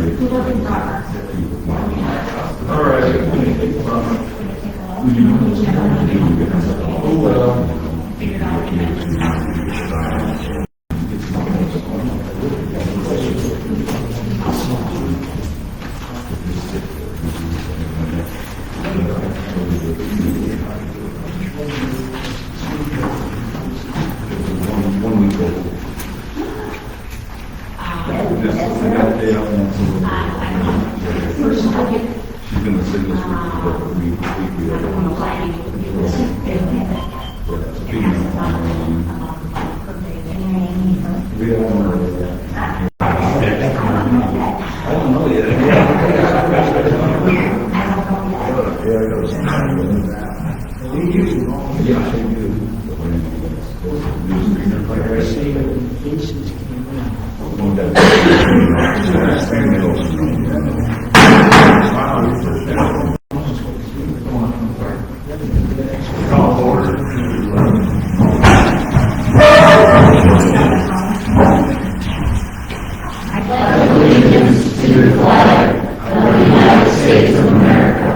All right. Oh, well. One week old. Just, I got a day off now, so she's been the sickness for the week. We don't know yet. I don't know yet. Yeah, I do. Allegiance to the flag of the United States of America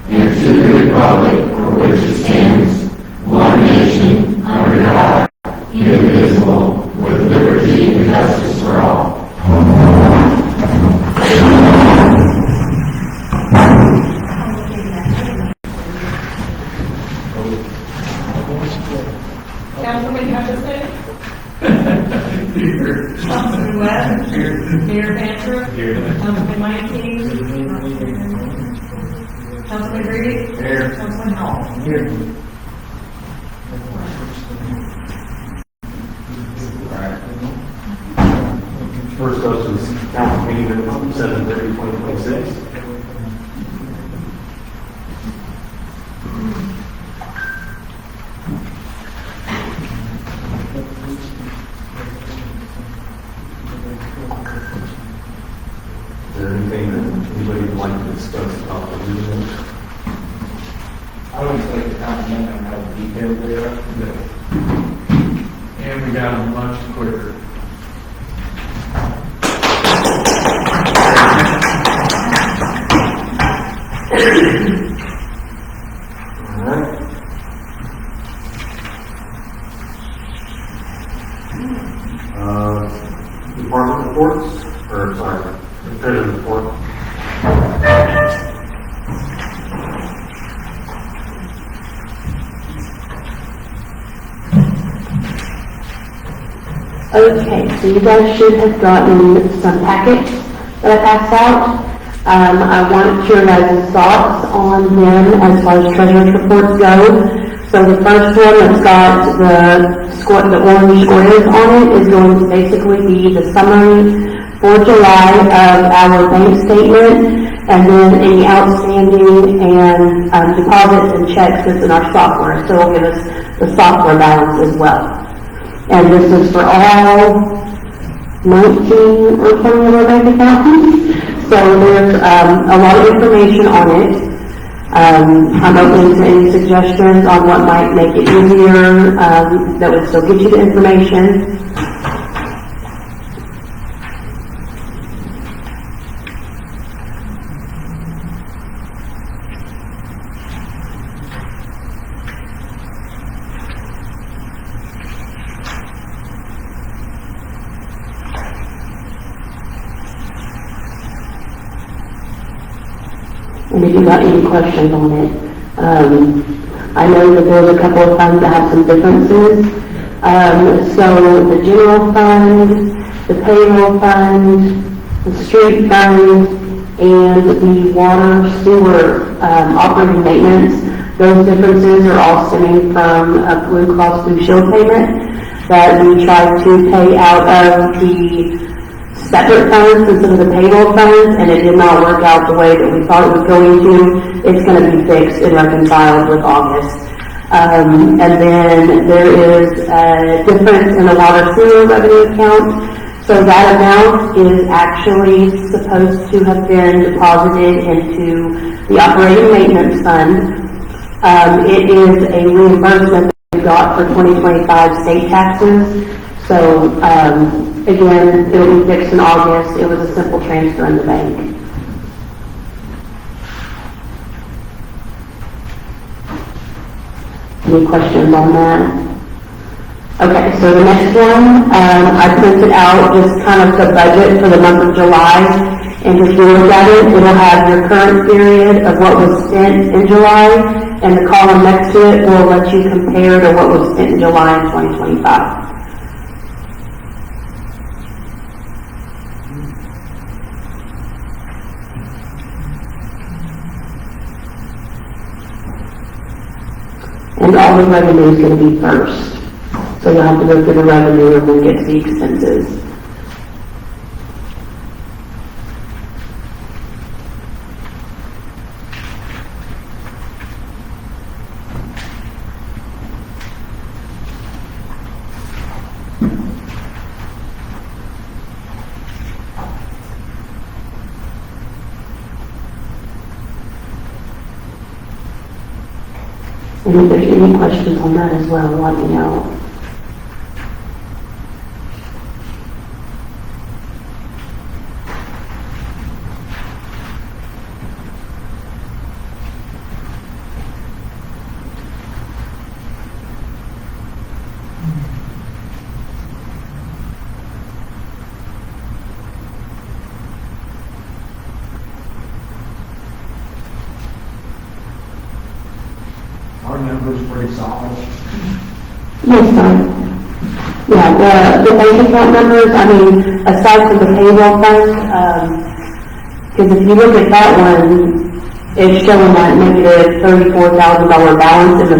and to the republic for which it stands, one nation, under God, indivisible, with liberty and justice for all. Councilman Hutchinson? Here. Councilman Webb? Here. Mayor Patrick? Here. Councilman Mankey? Councilman Reed? Here. Councilman Hall? Here. First up is council meeting at 7/30/2026. Is there anything that anybody would like to discuss about the meeting? I would like to compliment on how detailed they are. And we got them much quicker. All right. Department reports, or sorry, treasurer's report. Okay, so you guys should have gotten some packets that I passed out. I want your guys' thoughts on them as far as treasurer's reports go. So the first one that's got the orange squares on it is going to basically be the summary for July of our bank statement, and then any outstanding and deposits and checks that's in our software. So it'll give us the software balance as well. And this is for all 19 or 20 of our bank accounts. So there's a lot of information on it. I'm open to any suggestions on what might make it easier, that would still get you the information. And if you got any questions on it, I know that there's a couple of funds that have some differences. So the general fund, the payroll fund, the street fund, and the water sewer operating maintenance, those differences are all stemming from a Blue Cross Blue Shield payment that we tried to pay out of the separate funds instead of the payroll funds, and it did not work out the way that we thought it was going to. It's going to be fixed and reconciled with August. And then there is a difference in the water sewer revenue account. So that amount is actually supposed to have been deposited into the operating maintenance fund. It is a reimbursement that we got for 2025 state taxes. So again, it'll be fixed in August. It was a simple transfer in the bank. Any questions on that? Okay, so the next one, I printed out just kind of the budget for the month of July. And if you look at it, it'll have your current period of what was spent in July, and the column next to it will let you compare to what was spent in July in 2025. And all the revenue is going to be first. So you'll have to go through the revenue and then get to the expenses. And if there's any questions on that as well, let me know. Our numbers pretty solid. Yes, sir. Yeah, the bank account numbers, I mean, aside from the payroll fund, because if you look at that one, it's showing that negative $34,000 balance in the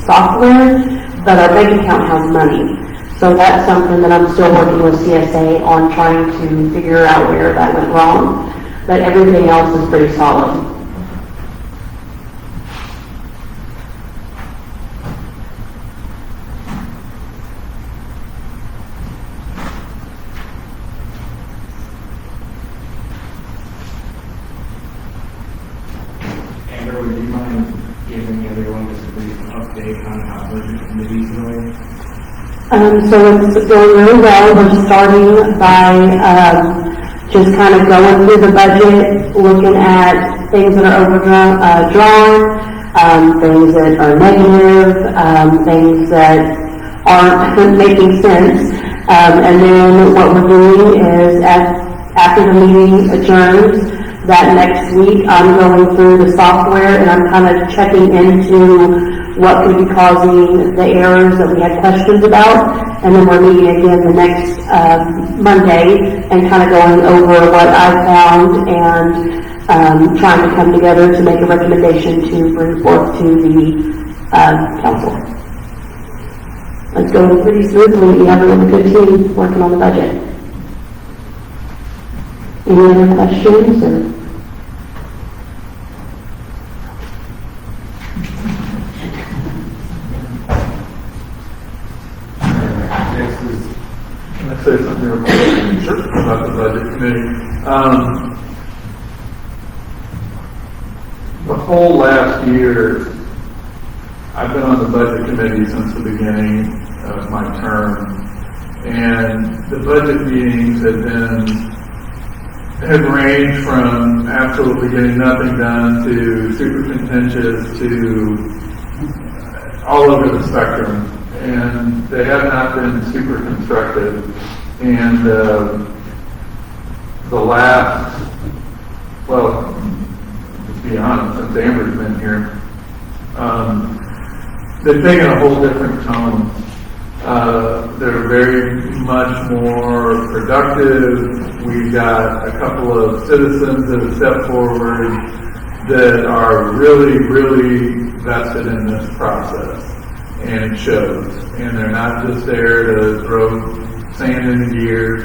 software, but our bank account has money. So that's something that I'm still working with CSA on trying to figure out where that went wrong. But everything else is pretty solid. Amber, would you mind giving everyone just a brief update on how budget committee's going? So it's going really well. We're starting by just kind of going through the budget, looking at things that are overdrawn, things that are negative, things that aren't making sense. And then what we're doing is after the meeting adjourns, that next week I'm going through the software and I'm kind of checking into what could be causing the errors that we had questions about. And then we're meeting again the next Monday and kind of going over what I found and trying to come together to make a recommendation to bring forth to the council. It's going pretty smoothly. We have a really good team working on the budget. Any other questions? Or? Next is, can I say something real quick? Sure. About the budget committee? The whole last year, I've been on the budget committee since the beginning of my term, and the budget meetings have ranged from absolutely getting nothing done to super contentious to all over the spectrum. And they have not been super constructive. And the last, well, to be honest, since Amber's been here, they've taken a whole different tone. They're very much more productive. We've got a couple of citizens that have stepped forward that are really, really vested in this process. And it shows. And they're not just there to throw sand in the gears.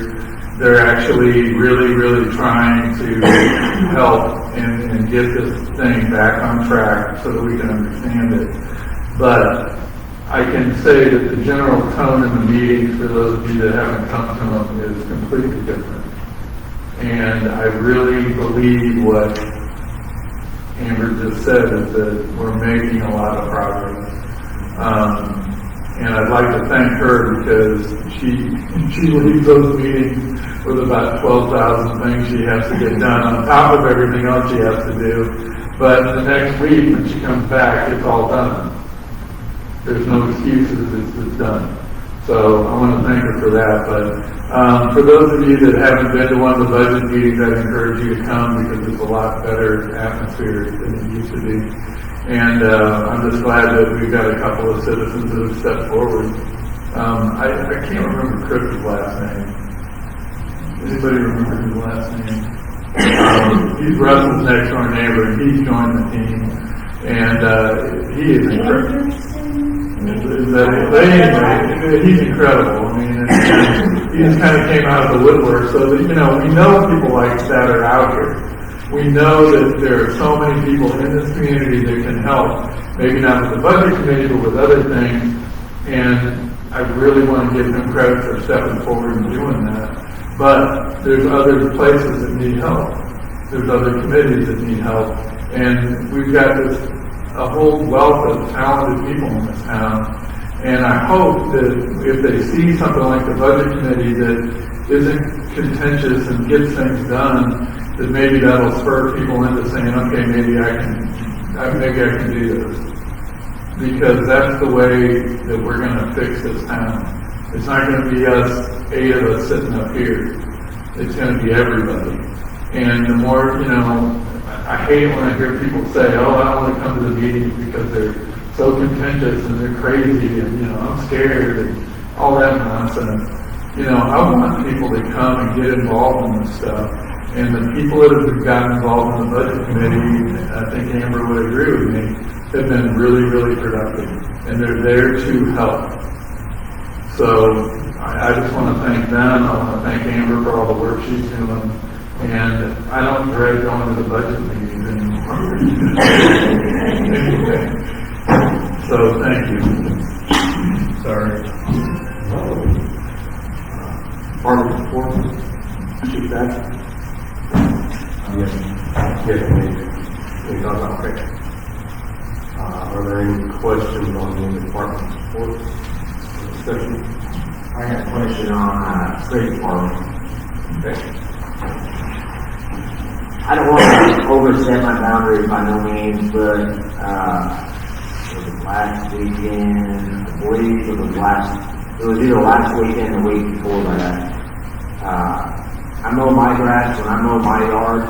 They're actually really, really trying to help and get this thing back on track so that we can understand it. But I can say that the general tone in the meetings, for those of you that haven't come to them, is completely different. And I really believe what Amber just said is that we're making a lot of progress. And I'd like to thank her because she leaves those meetings with about 12,000 things she has to get done on top of everything else she has to do. But the next week when she comes back, it's all done. There's no excuses, it's done. So I want to thank her for that. But for those of you that haven't been to one of the budget meetings, I'd encourage you to come because it's a lot better atmosphere than it used to be. And I'm just glad that we've got a couple of citizens that have stepped forward. I can't remember Chris's last name. Anybody remember his last name? He's Russell's next door neighbor, and he's joined the team. And he is incredible. Anyway, he's incredible. I mean, he just kind of came out of the woodwork. So that, we know people like that are out here. We know that there are so many people in this community that can help. Maybe not with the budget committee, but with other things. And I really want to give them credit for stepping forward and doing that. But there's other places that need help. There's other committees that need help. And we've got a whole wealth of talented people in this town. And I hope that if they see something like the budget committee that isn't contentious and gets things done, that maybe that'll spur people into saying, okay, maybe I can do this. Because that's the way that we're going to fix this town. It's not going to be us, 8 of us sitting up here. It's going to be everybody. And the more, I hate it when I hear people say, oh, I don't want to come to the meetings because they're so contentious and they're crazy and, I'm scared and all that nonsense. I want people to come and get involved in this stuff. And the people that have gotten involved in the budget committee, I think Amber would agree with me, have been really, really productive. And they're there to help. So I just want to thank them. I want to thank Amber for all the work she's doing. And I don't dread going to the budget meetings anymore. So thank you. Sorry. Department report. Chief Jackson. Yes, we talk about okay. Are there any questions on the department's reports? Discussion? I have a question on street department. Okay. I don't want to overstep my boundaries by no means, but it was last weekend, I believe it was either last weekend or the week before that. I mow my grass when I mow my yard, I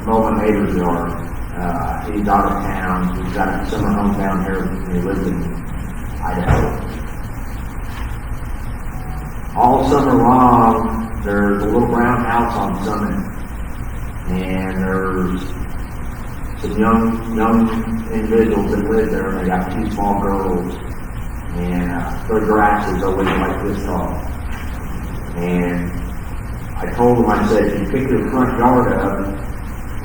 mow my neighbor's yard. He's out of town, he's got a summer home down here, and he lives in Idaho. All summer long, there's a little brown house on Summit. And there's some young individuals that live there, and they got 2 small girls, and their grass is always like this tall. And I told them, I said, if you pick your front yard up,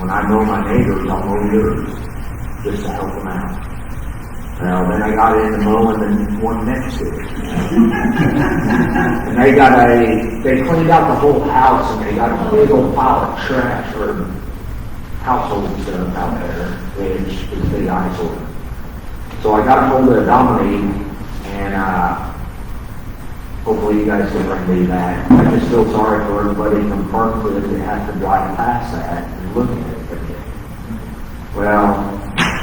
when I mow my neighbors, I'll mow yours, just to help them out. Well, then I got into mowing the one next to it. And they cleaned out the whole house, and they got a big old pile of trash for household stuff out there, which is a big eyesore. So I got a hold of Dominique, and hopefully you guys can bring me that. I just feel sorry for everybody from Parkwood that has to drive past that and look at it every day. Well,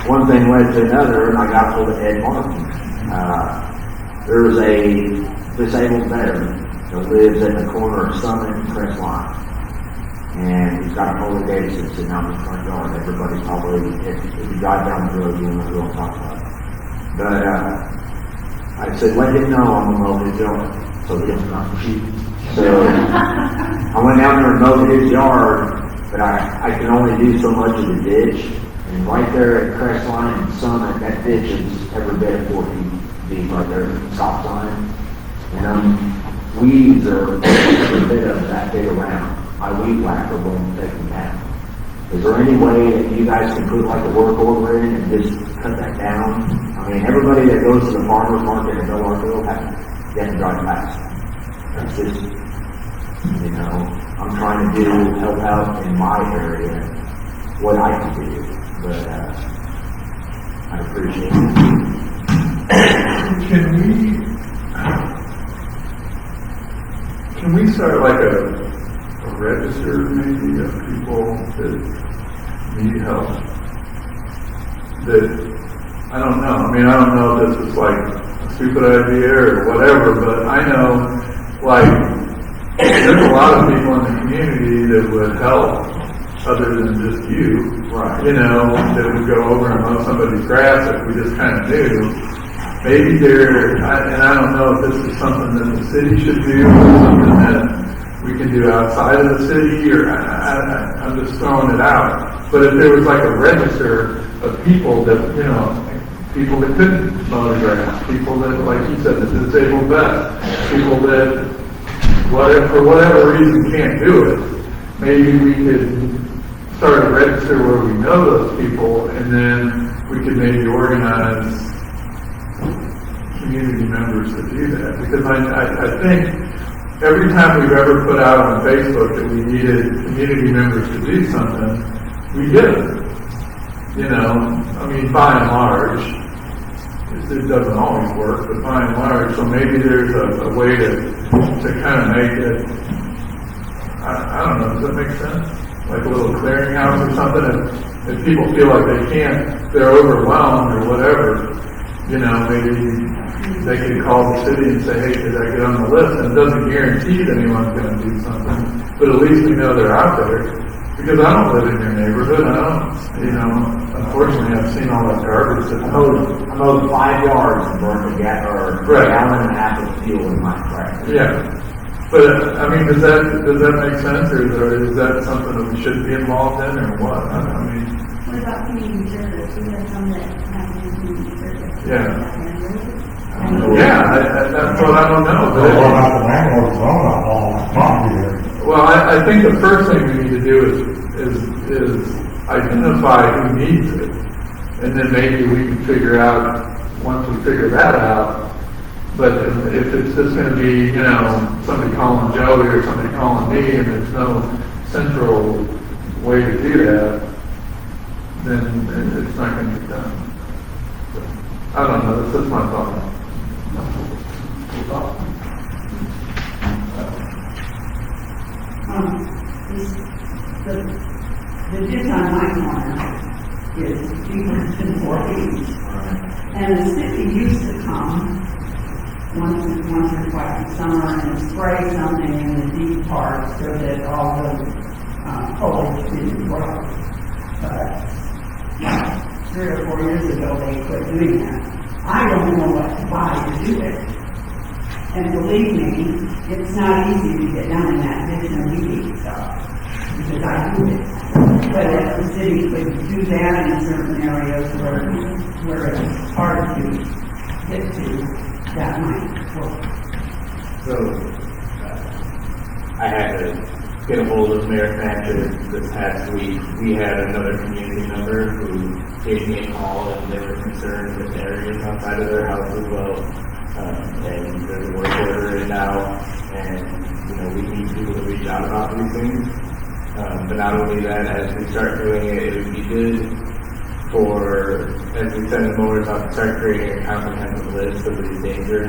one thing led to another, and I got hold of Ed Martin. There was a disabled veteran that lives at the corner of Summit and Crestline. And he's got a holy Davidson sitting out in the front yard. Everybody's probably, if you drive down the road, you know who I'm talking about. But I said, let him know I'm going to mow his yard, so he doesn't not cheat. So I went down there and mowed his yard, but I can only do so much of the ditch. And right there at Crestline and Summit, that ditch is every bit of 4 feet deep right there at the stop sign. And weeds are every bit of that big around. My weed whacker won't take them down. Is there any way that you guys can put like a work order in and just cut that down? I mean, everybody that goes to the farmer's market in Bellarville has to drive past. That's just, I'm trying to help out in my area what I can do. But I appreciate it. Can we, can we start like a register maybe of people that need help? That, I don't know, I mean, I don't know if this is like a stupid idea or whatever, but I know, like, there's a lot of people in the community that would help other than just you. Right. You know, that would go over and mow somebody's grass if we just kind of knew. Maybe and I don't know if this is something that the city should do or something that we can do outside of the city, or I'm just throwing it out. But if there was like a register of people that, you know, people that couldn't mow the grass, people that, like you said, the disabled vets, people that, for whatever reason can't do it, maybe we could start a register where we know those people, and then we could maybe organize community members to do that. Because I think every time we've ever put out on Facebook that we needed community members to do something, we did it. You know, I mean, by and large, it doesn't always work, but by and large, so maybe there's a way to kind of make it, I don't know, does that make sense? Like a little clearinghouse or something, if people feel like they can't, they're overwhelmed or whatever, you know, maybe they could call the city and say, hey, did I get on the list? And it doesn't guarantee that anyone's going to do something, but at least we know they're out there. Because I don't live in your neighborhood, I don't, you know, unfortunately I've seen all that garbage that I mowed 5 yards and burned a gallon and a half of fuel in my tractor. Yeah. But, I mean, does that make sense, or is that something that we should be involved in, or what? I mean, What about community service? We have some that have to do community service. that's what I don't know. What about the landlord's own all property here? Well, I think the first thing we need to do is identify who needs it, and then maybe we can figure out, once we figure that out. But if it's just going to be, you know, somebody calling Joey or somebody calling me, and there's no central way to do that, then it's not going to get done. So, I don't know. That's just my thought. The ditch on my corner is deeper than 4 feet. And the city used to come once or twice in summer and spray something in the deep parts so that all the foliage didn't grow. But 3 or 4 years ago, they quit doing that. I don't know what to buy to do it. And believe me, it's not easy to get down in that ditch and weed stuff, because I do it. But if the city could do that in certain areas where it's hard to get to, that might work. So, I had to get a hold of Mayor Thatcher this past week. We had another community member who gave me a call, and they were concerned with areas outside of their house as well. And there's a work order in now, and, you know, we need people to reach out about these things. But not only that, as we start doing it, it would be good as we send the mowers out, to start creating a comprehensive list of these danger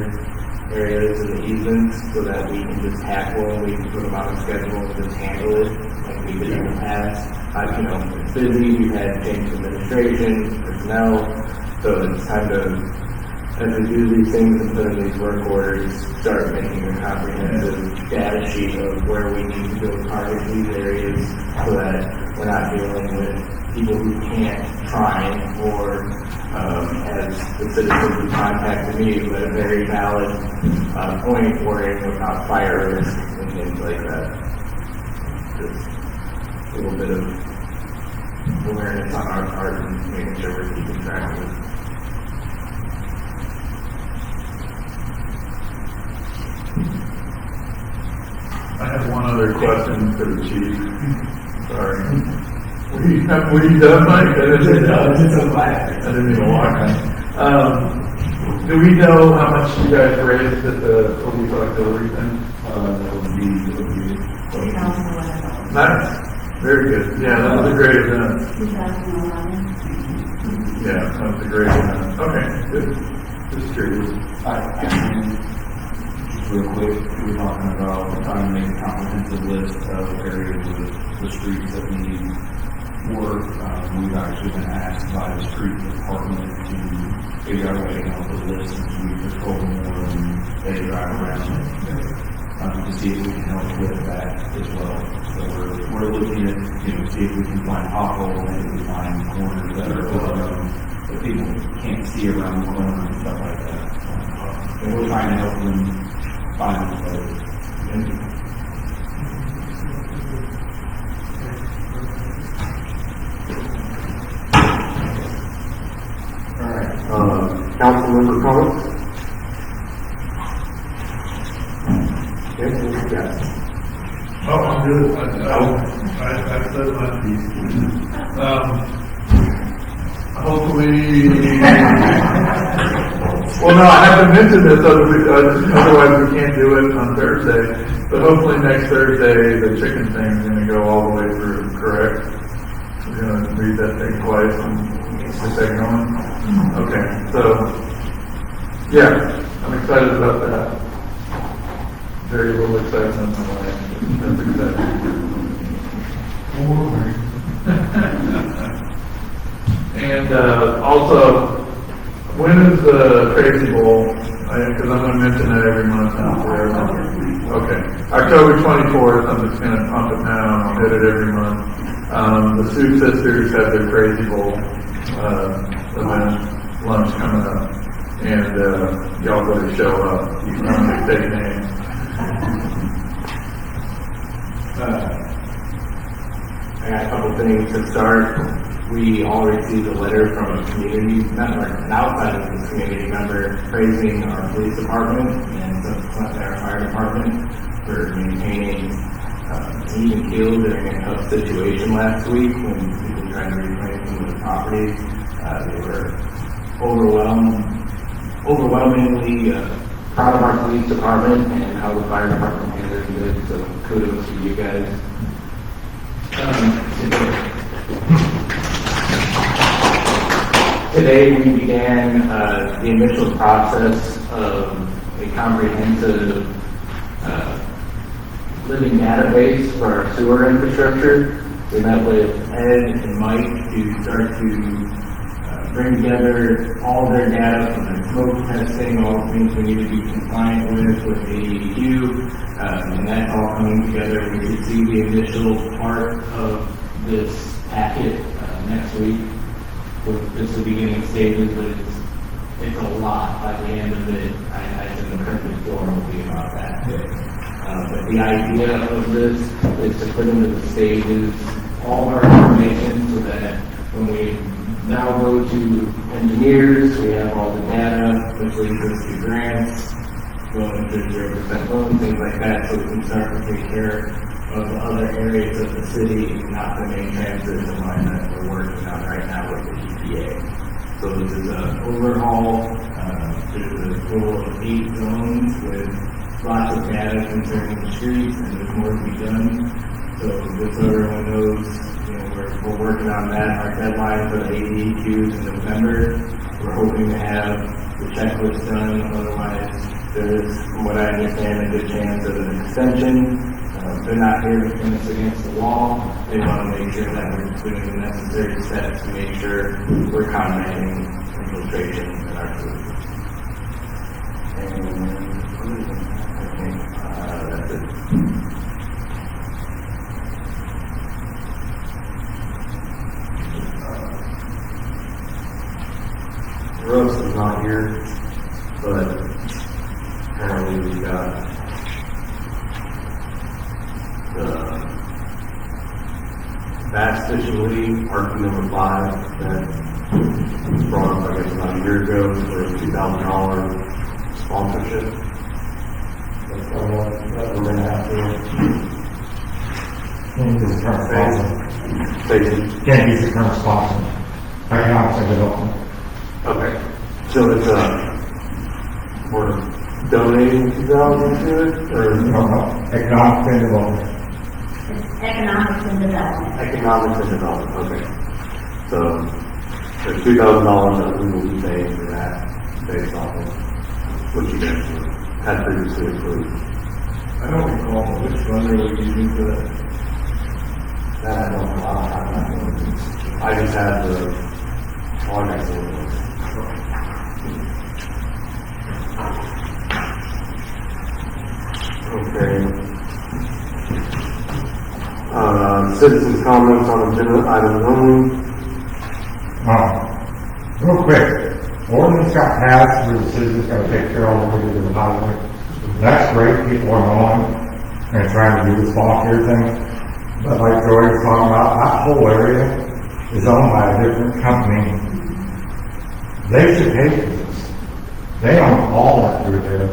areas and the easements, so that we can just tackle them, we can put them on a schedule and just handle it like we did in the past. You know, it's busy, we've had change administration, personnel, so it's time to, as we do these things and put in these work orders, start making a comprehensive data sheet of where we need to go target these areas, so that we're not dealing with people who can't try, or as the citizens who contacted me who had a very valid point, worrying about fire risk and things like that. Just a little bit of awareness on our part and making sure we're keeping track of it. I have one other question for the chief. Sorry. Were you done, Mike? I didn't even walk. Do we know how much you guys raised at the police auxiliary thing? That would be Nice. Very good. Yeah, that was a great event. 2011. Yeah, that was a great event. Okay, good. Just curious. I mean, real quick, we're talking about trying to make a comprehensive list of areas of the streets that need work. We've actually been asked by the street department to figure out a way to come up with a list and we patrol more and they drive around to see if we can help with that as well. So we're looking at, see if we can find potholes, maybe we find corners that are that people can't see around the corner and stuff like that. And we're trying to help them find those places. All right, council member comments? Okay, yes. Oh, I'm good. I said my piece. Hopefully, well, no, I haven't mentioned this, otherwise we can't do it on Thursday. But hopefully next Thursday, the chicken thing's gonna go all the way through, correct? We're gonna read that thing twice and get that going? Okay, so, yeah, I'm excited about that. Very little excitement in my life. That's exciting. And also, when is the Crazy Bowl? Because I'm going to mention that every month now forever. Okay. October 24th, I'm just going to pump it down. I'll hit it every month. The Sioux Sisters have their Crazy Bowl event, lunch coming up. And y'all better show up. You can take names. I got a couple things to start. We all received a letter from a community member, an outside of this community member, praising our police department and subsequently our fire department for maintaining an even keel during a tough situation last week when people tried to reclaim some of the properties. They were overwhelmingly proud of our police department and how the fire department handled it, so kudos to you guys. Today we began the initial process of a comprehensive living database for our sewer infrastructure. We met with Ed and Mike to start to bring together all their data from their smoke testing, all the things we need to be compliant with ADQ, and that all coming together. We should see the initial part of this packet next week. Just the beginning stages, but it's a lot by the end of it. I think the perfect form will be about that. But the idea of this is to put into the stages all of our information so that when we now go to engineers, we have all the data, which leads us to grants, going to 0% loan, things like that, so we can start to take care of the other areas of the city, not the main transit line that we're working on right now with the EPA. So this is an overhaul. There's a total of 8 zones with lots of data concerning the streets, and there's more to be done. So just so everyone knows, we're working on that. Our deadline for the ADQs in November. We're hoping to have the checklist done. Otherwise, there is, from what I understand, a good chance of an extension. They're not here to pin us against the wall. They want to make sure that we're doing the necessary steps to make sure we're combating infiltration in our food. And I think that's it. Russ is not here, but apparently we got the bass fishing league, RP number 5, that was brought up, I guess, about a year ago for a $2,000 sponsorship. That's what we're gonna have to. Can't use the term sponsor. Stacy. Can't use the term sponsor. Economic development. Okay. So it's, we're donating $2,000 to it, or? No, economic development. It's economics and development. Economics and development, okay. So, there's $2,000 that we will be paying for that based off of what you guys do. had previously approved. I don't recall which fund are we using for that. That I don't know, I just had the, oh, I got the Okay. Citizens' comments on agenda items only. Real quick, ordinance got passed where the city's gonna take care of what we do to the highway. That's great, people are on and trying to do this volunteer thing. But like Joey was talking about, that whole area is owned by a different company. They should pay for this. They own all that through there.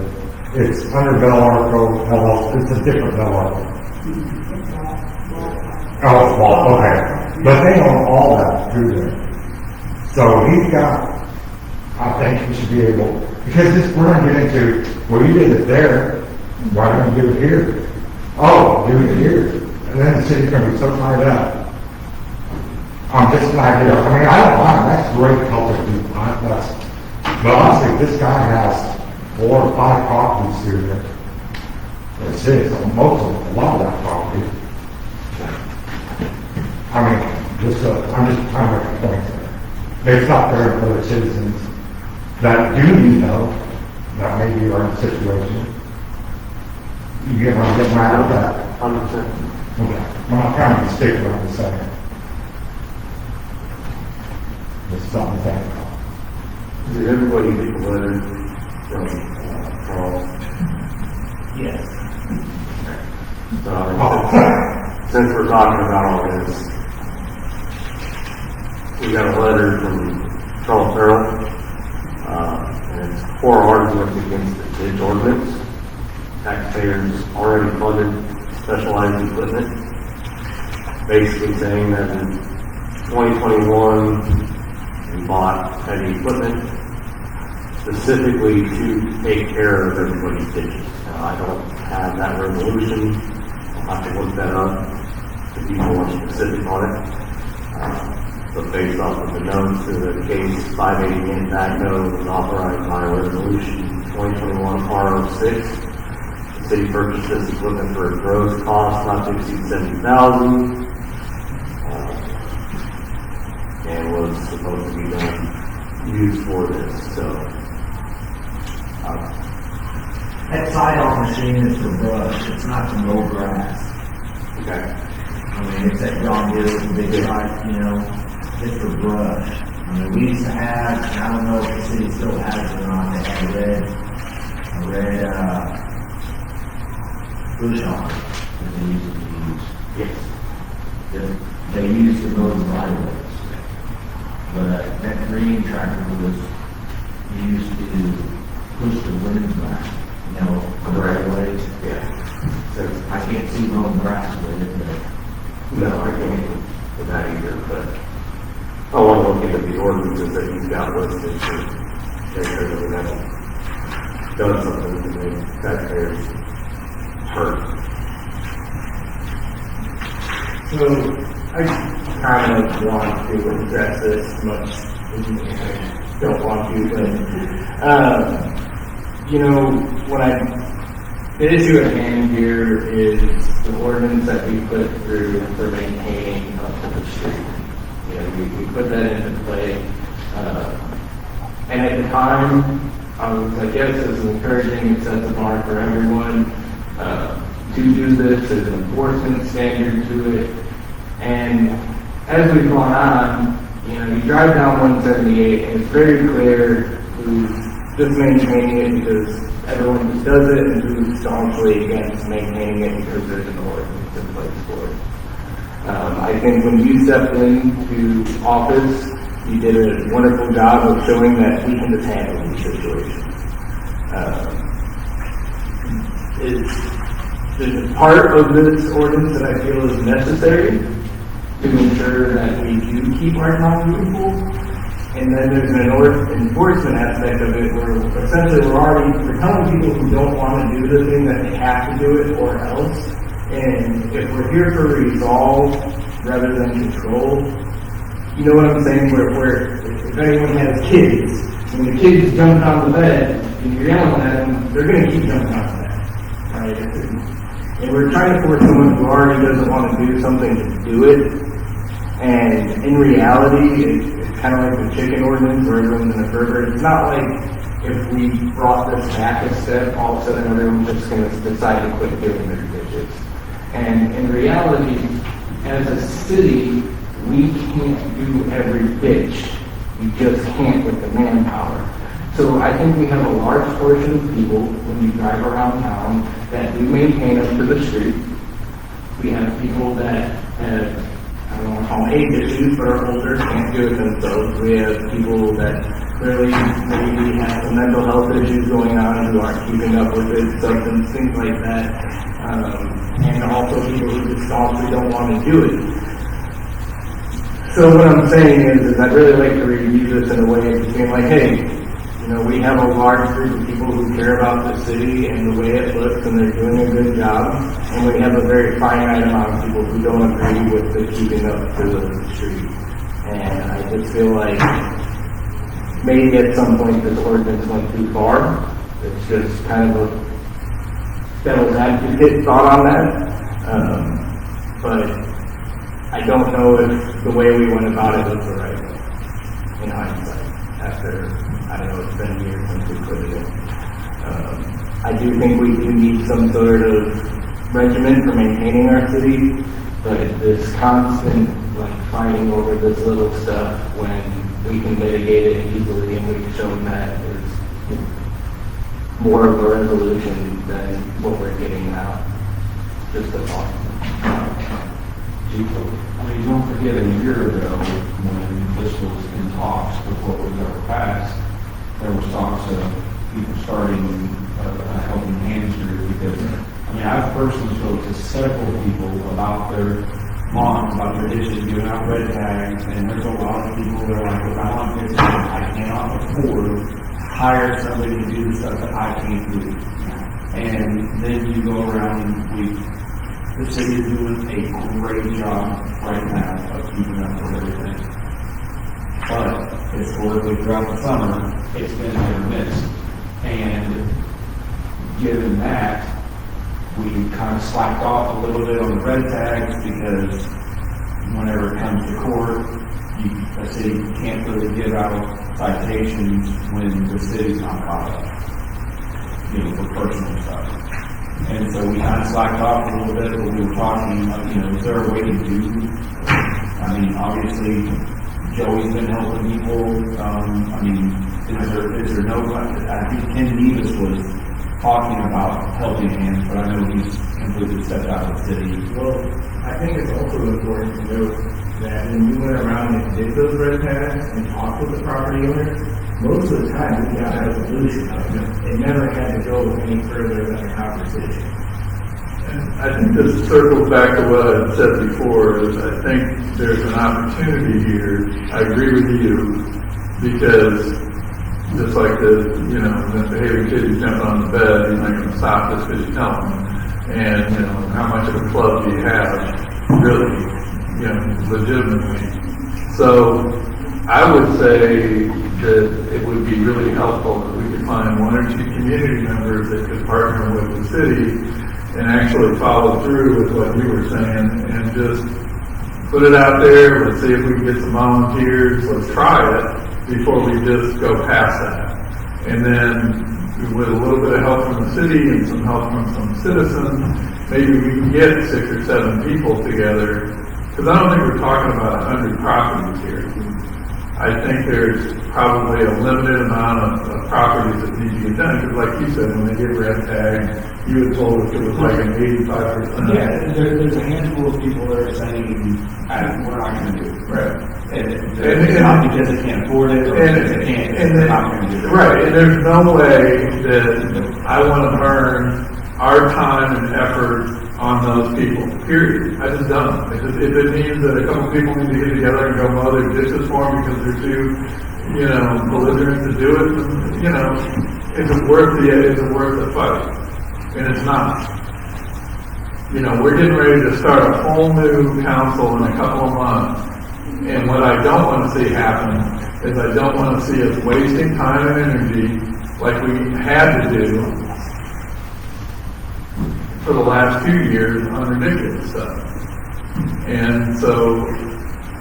It's under Bell Arco, LLC, it's a different Bell Arco. Oh, it's Walt, okay. But they own all that through there. So he's got, I think he should be able, because this, we're gonna get into, well, you did it there, why don't you do it here? Oh, do it here. And then the city's gonna be so tied up. Just an idea, I mean, I don't mind, that's great helping people, but honestly, this guy has 4 or 5 properties through there. That's it, most of, a lot of that property. I mean, I'm just trying to make a point there. It's not fair for the citizens that do need help, that maybe are in a situation. You get what I'm getting mad at that? 100%. Okay, I'm not trying to stick around the second. There's something to think about. Did everybody get the letter from Charles? Yes. So, since we're talking about all this, we got a letter from Charles Farrell, and it's 4 arguments against the ditch ordinance. Taxpayers already funded specialized equipment, basically saying that in 2021, we bought heavy equipment specifically to take care of everybody's ditches. Now, I don't have that resolution. I'll have to look that up to be more specific on it. But based off of the notes of the case 588 Magno was authorized by resolution 2021 R06. The city purchased this equipment for a gross cost not to exceed $70,000. And was supposed to be used for this, so. That side-off machine is for brush, it's not to mow grass. Okay. I mean, it's that John Deere with the big side, you know, it's for brush. I mean, we used to have, I don't know if the city still has it or not, they had a red, bush hog that they used to use. Yes. That they used to mow the right of ways. But that green tractor was used to push the wind back, you know, the right ways. Yeah. So, I can't see mowing grass with it, but no, I can't with that either, but I want to look into the ordinances that you've got listed to make sure that we haven't done something to make taxpayers hurt. So, I kind of want to address this much, I don't want to, but, you know, the issue at hand here is the ordinance that we put through for maintaining the street. You know, we put that into play, and at the time, I was like, yes, this is encouraging, it sets a bar for everyone, to do this, there's an enforcement standard to it, and as we've gone on, you know, you drive down 178 and it's very clear who's just maintaining it because everyone just does it and who's staunchly against maintaining it because there's an ordinance in place for it. I think when you stepped into office, you did a wonderful job of showing that we can just handle these situations. There's a part of this ordinance that I feel is necessary to ensure that we do keep our town beautiful. And then there's an enforcement aspect of it where essentially we're telling people who don't want to do the thing that they have to do it or else. And if we're here for resolve rather than control, you know what I'm saying? Where if anyone has kids, when the kids jump on the bed, and you're yelling at them, they're gonna keep jumping out of that, right? And we're trying to force someone who already doesn't want to do something to do it. And in reality, it's kind of like the chicken ordinance where everyone's in a fervor. It's not like if we brought this back a step, all of a sudden everyone's just going to decide to quit doing their dishes. And in reality, as a city, we can't do every ditch. We just can't with the manpower. So I think we have a large portion of people, when you drive around town, that do maintain up to the street. We have people that have, I don't want to call them age issues, but are older, can't do it themselves. We have people that clearly maybe have some mental health issues going on who aren't keeping up with it, substance, things like that. And also people who just honestly don't want to do it. So what I'm saying is I'd really like to review this in a way of being like, hey, you know, we have a large group of people who care about the city and the way it looks, and they're doing a good job. And we have a very finite amount of people who don't agree with the keeping up to the street. And I just feel like maybe at some point this ordinance went too far. It's just kind of a devil's advocate thought on that. But I don't know if the way we went about it was the right way, in hindsight, after, I don't know, it's been years since we put it in. I do think we do need some sort of regimen for maintaining our city, but this constant, like, fighting over this little stuff when we can mitigate it easily, and we've shown that there's more of a resolution than what we're getting now. Just a thought. I mean, don't forget a year ago, when this was in talks before it was ever passed, there was talks of people starting a helping hands group, because, I mean, I've personally spoke to several people about their moms, about their dishes, giving out red tags, and there's a lot of people that are like, if I want to fix it, I cannot afford to hire somebody to do the stuff that I can't do. And then you go around and the city is doing a great job right now of keeping up with everything. But historically throughout the summer, it's been hit or miss. And given that, we kind of slacked off a little bit on the red tags, because whenever it comes to court, a city can't really give out citations when the city's not caught up, you know, for personal stuff. And so we kind of slacked off a little bit, but we were talking, you know, is there a way to do? I mean, obviously, Joey's been helping people. I mean, is there no? I think Ken Davis was talking about helping hands, but I know he's completely stepped out of the city. Well, I think it's also important to note that when we went around and did those red tags and talked with the property owners, most of the time we got a resolution out of it. It never had to go any further than a conversation. And I think this circles back to what I said before, is I think there's an opportunity here. I agree with you, because just like the, you know, misbehaving kid who's jumping on the bed, he's not going to stop just because you tell him. And, you know, how much of a club do you have, really, you know, legitimately? So I would say that it would be really helpful if we could find one or two community members that could partner with the city and actually follow through with what you were saying, and just put it out there. Let's see if we can get some volunteers. Let's try it before we just go past that. And then with a little bit of help from the city and some help from some citizens, maybe we can get 6 or 7 people together. Because I don't think we're talking about 100 properties here. I think there's probably a limited amount of properties that need to get done. Because like you said, when they get red tagged, you had told us it was like an 85%. Yeah, there's a handful of people that are saying, we're not going to do it. Right. And it's not because they can't afford it, or because they can't, they're not going to do it. Right, and there's no way that I want to burn our time and effort on those people, period. I just don't. If it means that a couple people need to get together and go mow their dishes for them because they're too, you know, belligerent to do it, then, you know, is it worth the fight? And it's not. You know, we're getting ready to start a whole new council in a couple of months. And what I don't want to see happen is I don't want to see us wasting time and energy like we had to do for the last few years on ridiculous stuff. And so,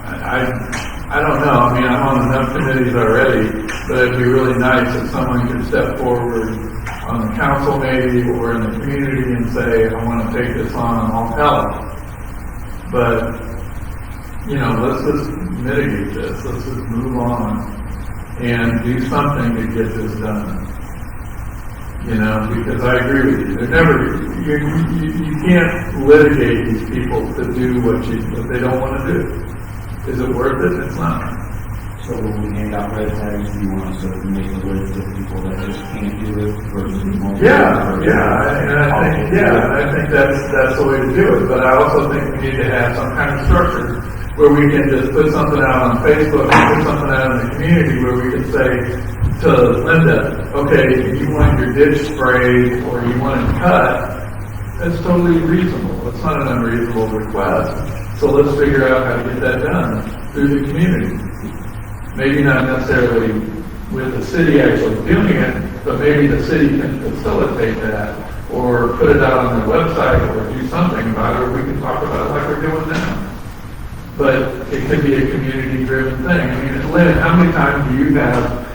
I don't know, I mean, I'm on enough committees already, but it'd be really nice if someone could step forward on the council maybe, or in the community and say, I want to take this on and I'll help. But, you know, let's just mitigate this, let's just move on and do something to get this done. You know, because I agree with you, they're never, you can't litigate these people to do what they don't want to do. Is it worth it? It's not. So when we hand out red tags, do you want us to make a list of people that just can't do it versus more? Yeah, I think that's the way to do it, but I also think we need to have some kind of structure where we can just put something out on Facebook, and put something out in the community where we can say to Linda, okay, you want your ditch sprayed or you want it cut, that's totally reasonable. It's not an unreasonable request. So let's figure out how to get that done through the community. Maybe not necessarily with the city actually doing it, but maybe the city can facilitate that or put it out on their website or do something about it, or we can talk about it like we're doing now. But it could be a community-driven thing. I mean, Lynn, how many times do you have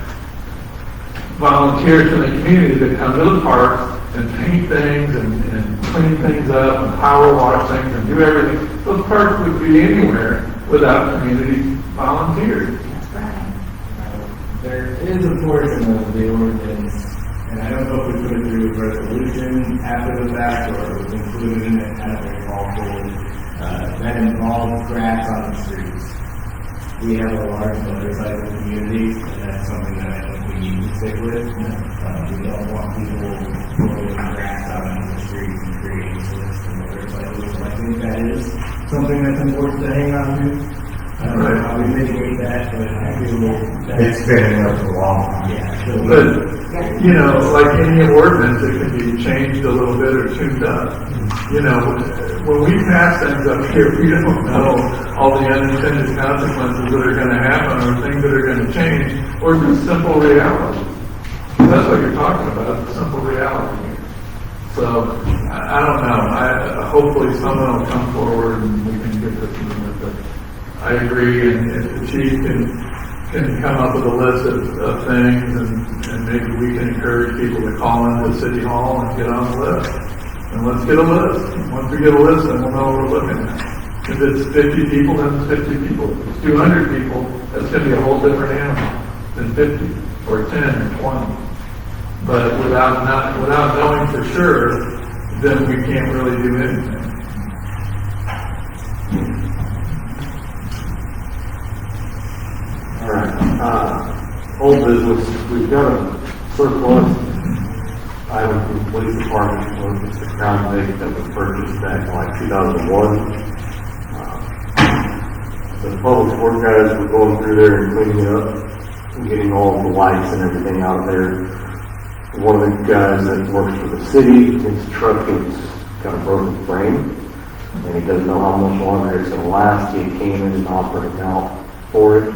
volunteers in the community that come to the park and paint things and clean things up and power wash things and do everything? Those parks would be anywhere without community volunteers. There is a portion of the ordinance, and I don't know if we put it through a resolution after the fact or it was included in it as a call for, that involves grass on the streets. We have a large motorcycle community, and that's something that I think we need to stick with. We don't want people throwing grass out on the streets and creating slips for motorcycles. So I think that is something that's important to hang on to. I don't know how we mitigate that, but I feel that It's been in there for a long time. yeah. So But, you know, like any ordinance, it can be changed a little bit or tuned up. You know, when we pass things up here, we don't know all the unintended consequences that are going to happen or things that are going to change, or just simple reality. That's what you're talking about, simple reality. So, I don't know. Hopefully someone will come forward and we can get this movement. But I agree, and if the chief can come up with a list of things, and maybe we can encourage people to call into City Hall and get on the list. And let's get a list. Once we get a list, then we'll know what we're looking at. If it's 50 people, then it's 50 people. If it's 200 people, that's going to be a whole different animal than 50 or 10 or 20. But without knowing for sure, then we can't really do anything. All right, old business, we've got a surplus item from the police department, or just a Crown Vic that was purchased back in like 2001. The public works guys were going through there and cleaning it up and getting all the lights and everything out of there. One of the guys that works for the city, his truck has got a broken frame, and he doesn't know how much longer it's going to last. He came in and offered an out for it.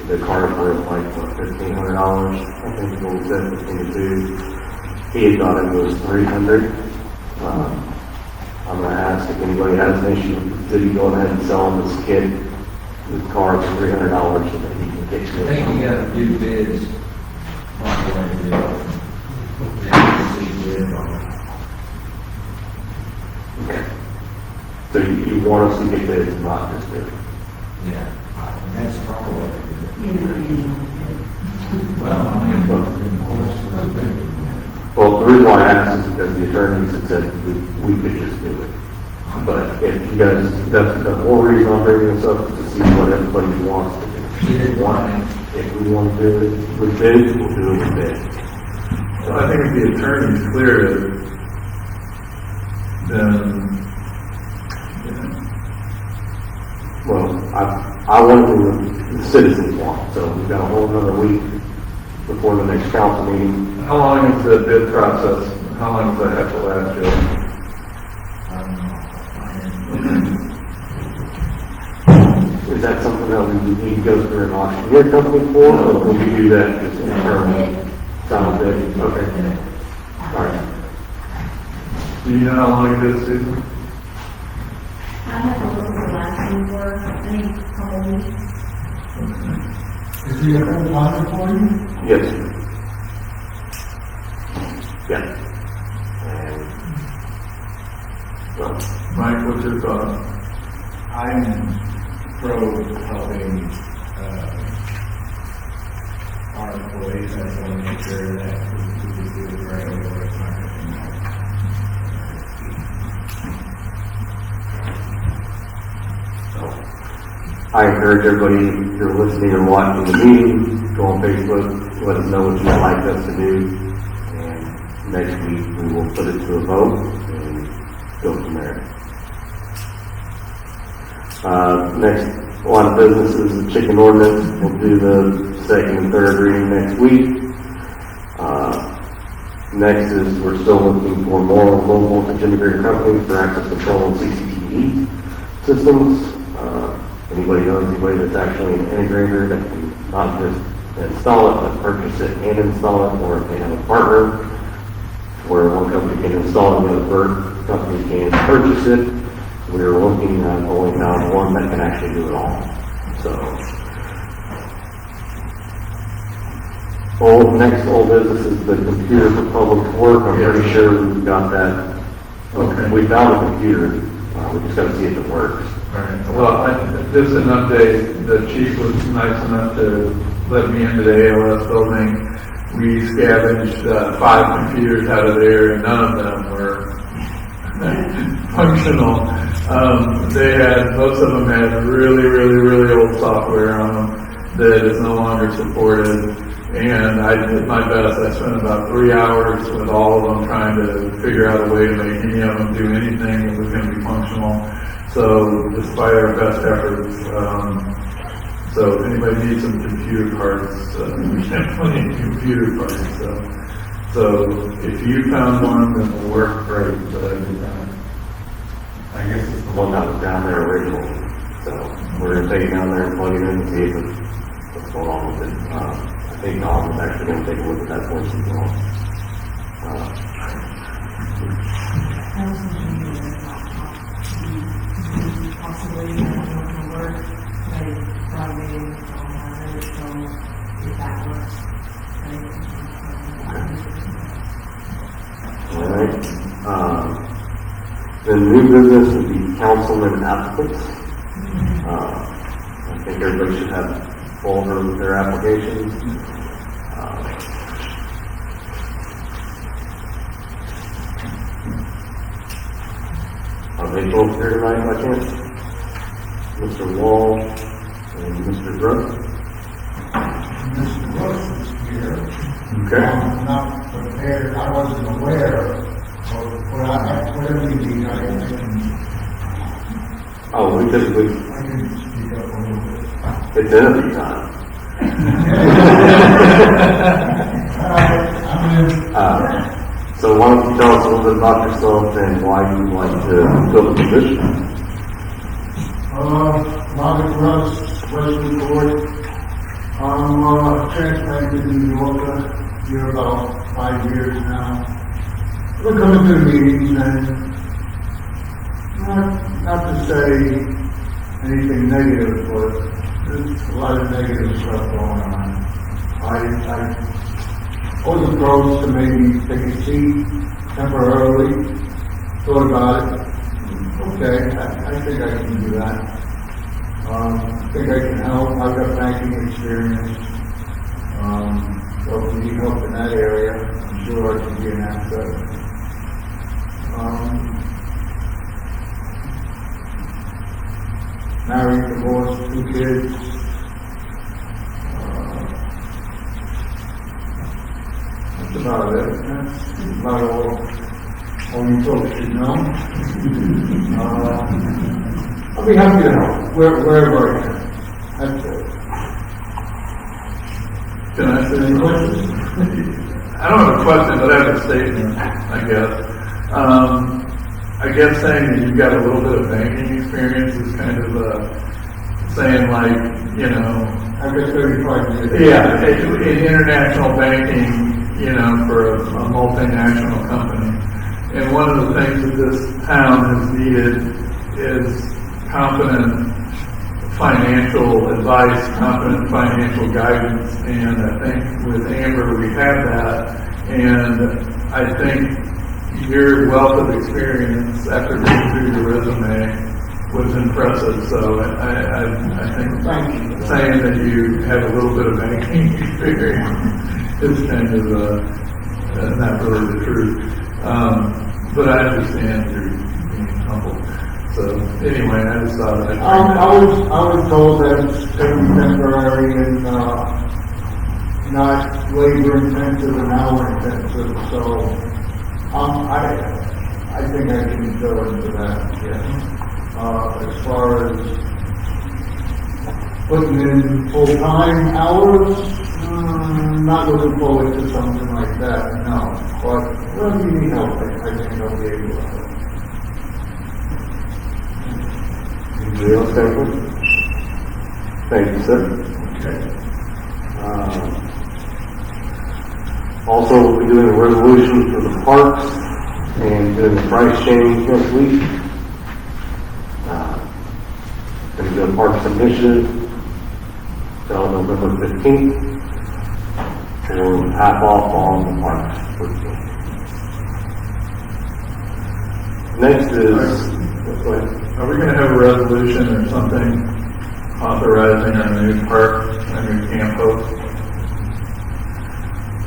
The cars were like, what, $1,500, I think is what we said, between the two. He had thought it was $300. I'm going to ask if anybody has an issue with the city going ahead and selling this kid the car for $300 so that he can get to I think you it. gotta do bids on the way to do it. Yeah, see bid on it. Okay. So you want us to get bids, not just bids? Yeah, that's probably what I do. Well, the reason why I asked is because the attorneys had said we could just do it. But if you guys, that's the whole reason I'm bringing this up, is to see what everybody wants to do. If we want to do it with bids, we'll do it with bids. So I think if the attorney's clear it, then, you know, Well, I want to do the citizens want, so we've got a whole another week before the next council meeting. how long is the bid process? How long does that have to last, Joe? I don't know. Is that something something that we need to go through an auctioneer company for, or can we do that just internally? Sounds good, okay. All right. Do you know how long it is, Susan? I have a little bit last one for, I think, a couple weeks. Is he a full timer for you? Yes. Yeah. And, well, Mike, what's your thought? I'm pro helping, our employees, I just want to make sure that we just do it right away, it's not going to I encourage everybody, if you're listening or watching the meeting, go on Facebook, let us know what you'd like us to do. And next week, we will put it to a vote and go from there. Next line of business is the chicken ordinance. We'll do the second and third reading next week. Next is we're still looking for more low voltage integrated companies for access control and CCTV systems. Anybody knows anybody that's actually an integrator that can not just install it, but purchase it and install it, or if they have a partner where one company can install it and the other company can purchase it. We're looking at only now one that can actually do it all. So, next old business is the computer for public work. I'm pretty sure we've got that. Okay. We found a computer. We just got to see if it works. Alright, well, just an update, the chief was nice enough to let me into the ALS building. We scavenged 5 computers out of there, and none of them were functional. Most of them had really old software on them that is no longer supported. And I did my best. I spent about 3 hours with all of them trying to figure out a way to make any of them do anything that was going to be functional. So despite our best efforts, so if anybody needs some computer parts, we have plenty of computer parts. So if you found one that will work, great, but I did not. I guess it's the one that was down there originally. So we're going to take it down there and plug it in and see what's going on with it. I think Tom is actually going to take a look at that for us as well. Possibly not work, but probably on it, so if that works. All right. The new business would be councilman applicants. I think everybody should have a folder with their applications. Are they both here tonight by chance? Mr. Wall and Mr. Brooks? Mr. Brooks is here. Okay. I'm not prepared, I wasn't aware of whatever you need, I can Oh, we typically, speak up a little bit. it's interview time. So why don't you tell us a little bit about yourself and why you like to fill the position? Robert Brooks, Westwood Court. I'm transplanted in New York here about 5 years now. We're coming to the meetings and not to say anything negative, but there's a lot of negative stuff going on. I was approached to maybe take a seat temporarily, thought about it. Okay, I think I can do that. I think I can help. I've got banking experience. So if we need help in that area, I'm sure I can be an asset. Married, divorced, 2 kids. That's about it. That's about all you folks should know. I'll be happy to help wherever I can. That's it. Can I ask any questions? I don't have a question, but I have a statement, I guess. I guess saying that you've got a little bit of banking experience is kind of saying like, you know, I've got 35 years. yeah, in international banking, you know, for a multinational company. And one of the things that this town has needed is competent financial advice, competent financial guidance, and I think with Amber we have that. And I think your wealth of experience after reading through your resume was impressive. So I think saying that you have a little bit of banking experience is kind of not really the truth. But I understand you're being humble. So anyway, I just thought I'd I was told that it's temporary and, not labor intensive and hour intensive, so, I think I can go into that, yes. As far as putting in full-time hours, not looking forward to something like that, no. But when you need help, I think I'll be able to help. Anybody else have one? Thank you, sir. Also, we'll be doing a resolution for the parks and doing the price change next week. Going to do a parks initiative until November 15th. And half off on the parks 14th. Next is, go ahead. Are we gonna have a resolution or something authorizing our new park, our new camp host?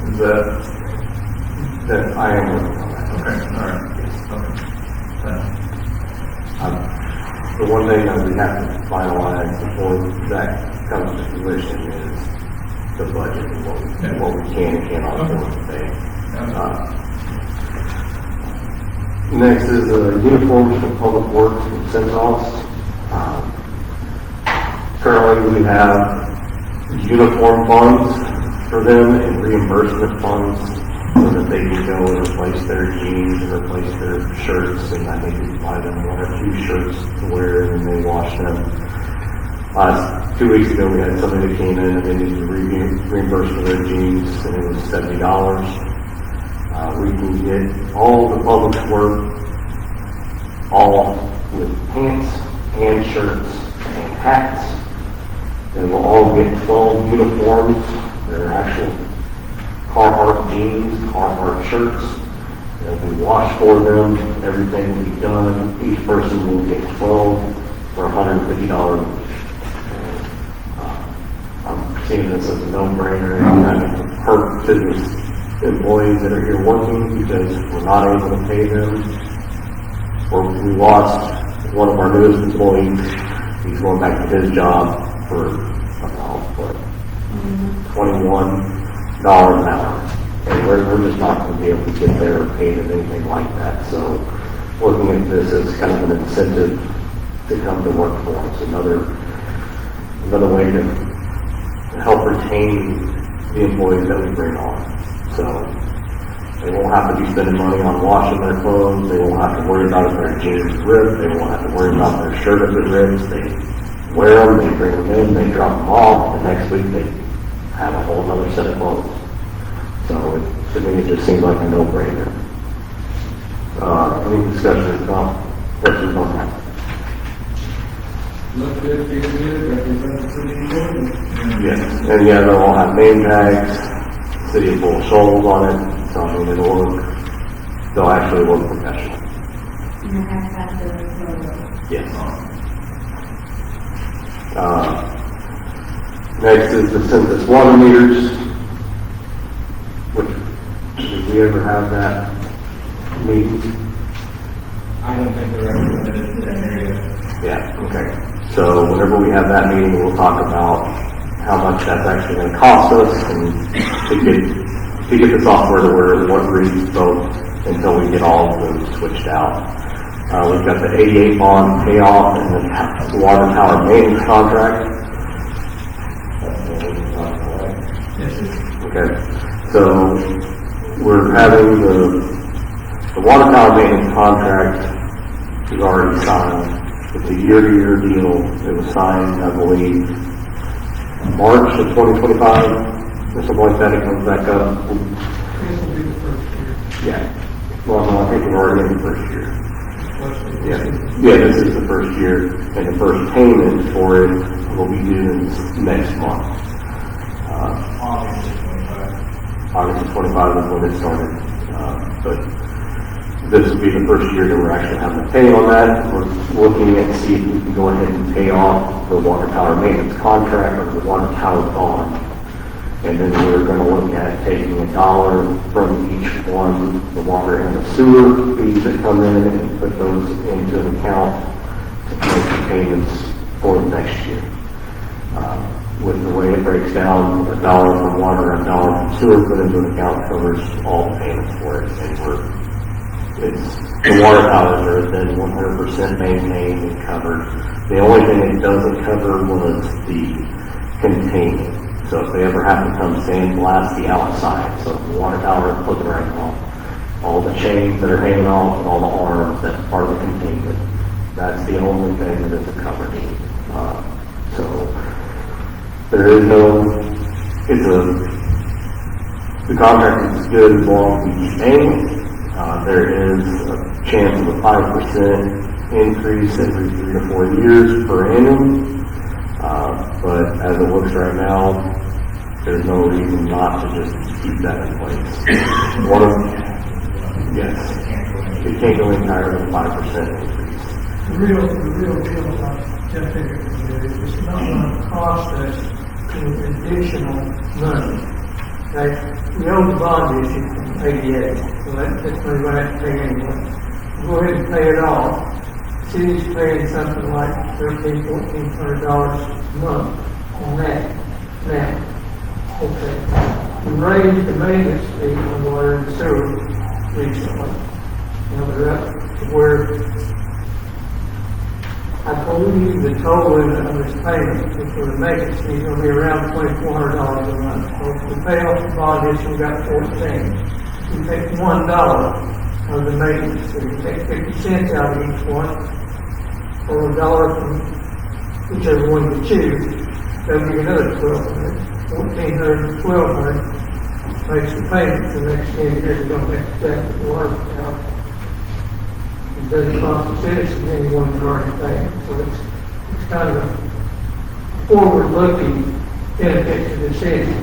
Is That I am working on that. okay, all right, okay. The one thing that we have to finalize before that comes to fruition is the budget and what we can and cannot afford to pay. Next is uniforms for public works and Centos. Currently we have uniform funds for them and reimbursement funds so that they can go and replace their jeans and replace their shirts, and I think we buy them one or two shirts to wear and they wash them. 2 weeks ago we had somebody that came in and they needed to reimburse for their jeans, and it was $70. We can get all the public work, all with pants and shirts and hats. They will all get 12 uniforms. They're actual Carhartt jeans, Carhartt shirts. They'll be washed for them. Everything will be done. Each person will get 12 for $150 each. I'm seeing this as a no-brainer and kind of hurt to the employees that are here working because we're not able to pay them. We lost one of our newest employees. He's going back to his job for about $21 an hour. And we're just not going to be able to get there or paid or anything like that. So looking at this as kind of an incentive to come to work for us, another way to help retain the employees that we bring on. So they won't have to be spending money on washing their clothes. They won't have to worry about if their jeans rip. They won't have to worry about their shirt if it rips. They wear them, they bring them in, they drop them off, and next week they have a whole other set of clothes. So to me, it just seems like a no-brainer. Any discussion about questions on that? Look good, feel good, represent the city good. Yes, and yeah, they'll all have name tags, city of Shoals on it, so I mean, they'll actually look professional. And I have to have the logo. Yes. Next is the census water meters, which, did we ever have that meeting? I don't think they're represented in that area. Yeah, okay. So whenever we have that meeting, we'll talk about how much that's actually going to cost us and to get the software to where what reads both until we get all of those switched out. We've got the 88 bond payoff and the water tower maintenance contract. Okay, so we're having the water tower maintenance contract is already signed. It's a year-to-year deal. It was signed, I believe, March of 2025, or something like that. It comes back up. This will be the first year. Yeah. Well, no, I think we're already in the first year. Yeah, this is the first year, and the first payment for it will be due next month. August of 25. August of 25 is when it started. But this will be the first year that we're actually having to pay on that. We're looking at see if we can go ahead and pay off the water tower maintenance contract or the water tower bond. And then we're going to look at taking $1 from each one, the water and the sewer fees that come in, and put those into an account to make the payments for the next year. With the way it breaks down, $1 from water and $1 from sewer put into an account covers all the payments for it. And the water towers have been 100% maintained and covered. The only thing it doesn't cover was the containment. So if they ever have to come sandblast the outside, so the water tower is looking right now, all the chains that are hanging off and all the arms, that's part of the containment. That's the only thing that isn't covered. So there is no, the contract is good as long as we keep paying. There is a chance of a 5% increase every 3 to 4 years per annum. But as it looks right now, there's no reason not to just keep that in place. Yes, it can't go any higher than 5% increase. The real deal about Jeff Higgins is it's not going to cost us additional money. Like, we own the bond issue from 88, so that's money we're going to have to pay anyway. Go ahead and pay it off. City's paying something like $1,300–1,400 a month on that. Now, okay, we raised the maintenance fee on water and sewer recently. Now they're up to where I believe the total of this payment for the maintenance fee is going to be around $2,400 a month. So if we pay off the bond issue, we got 14. If we take $1 of the maintenance fee, take 50 cents out of each one, or $1 from whichever one you choose, that'll be another $1,200. $1,400 to $1,200 makes the payment for the next 10 years. We're going to have to check the water account. It doesn't cost the citizens anyone to already pay. So it's kind of a forward-looking benefit to the city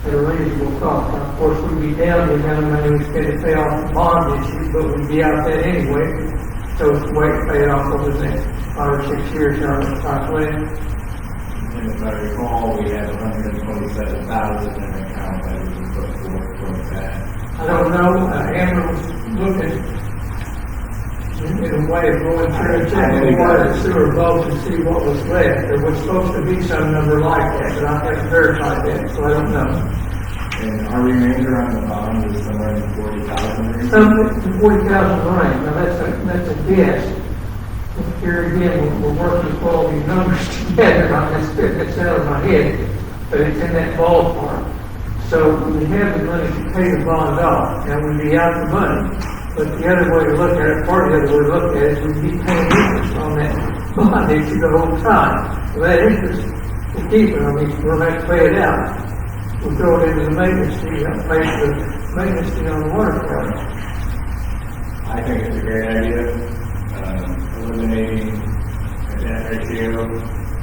at a reasonable cost. Now, of course, we'd be down the amount of money we spend to pay off the bond issue, but we'd be out that anyway. So it's wait to pay it off over the next 5 or 6 years out of the plan. And if I recall, we had 127,000 in an account that was put forth towards that. I don't know, Amber was looking in a way of going through and checking the water and sewer both to see what was left. There was supposed to be some number like that, but I haven't verified that, so I don't know. And our remainder on the bond is somewhere in the 40,000 range. Something to 40,000 range, now that's a guess. Here again, we're working with all these numbers together, I'm just spitting this out of my head, but it's in that ballpark. So we have the money to pay the bond off, and we'd be out the money. But the other way to look at it, part of the other way to look at it, is we'd be paying interest on that bond issue the whole time. So that interest, we keep it, I mean, we'll have to pay it out. We throw it into the maintenance fee, pay for the maintenance fee on the water tower. I think it's a great idea. Eliminating a debt ratio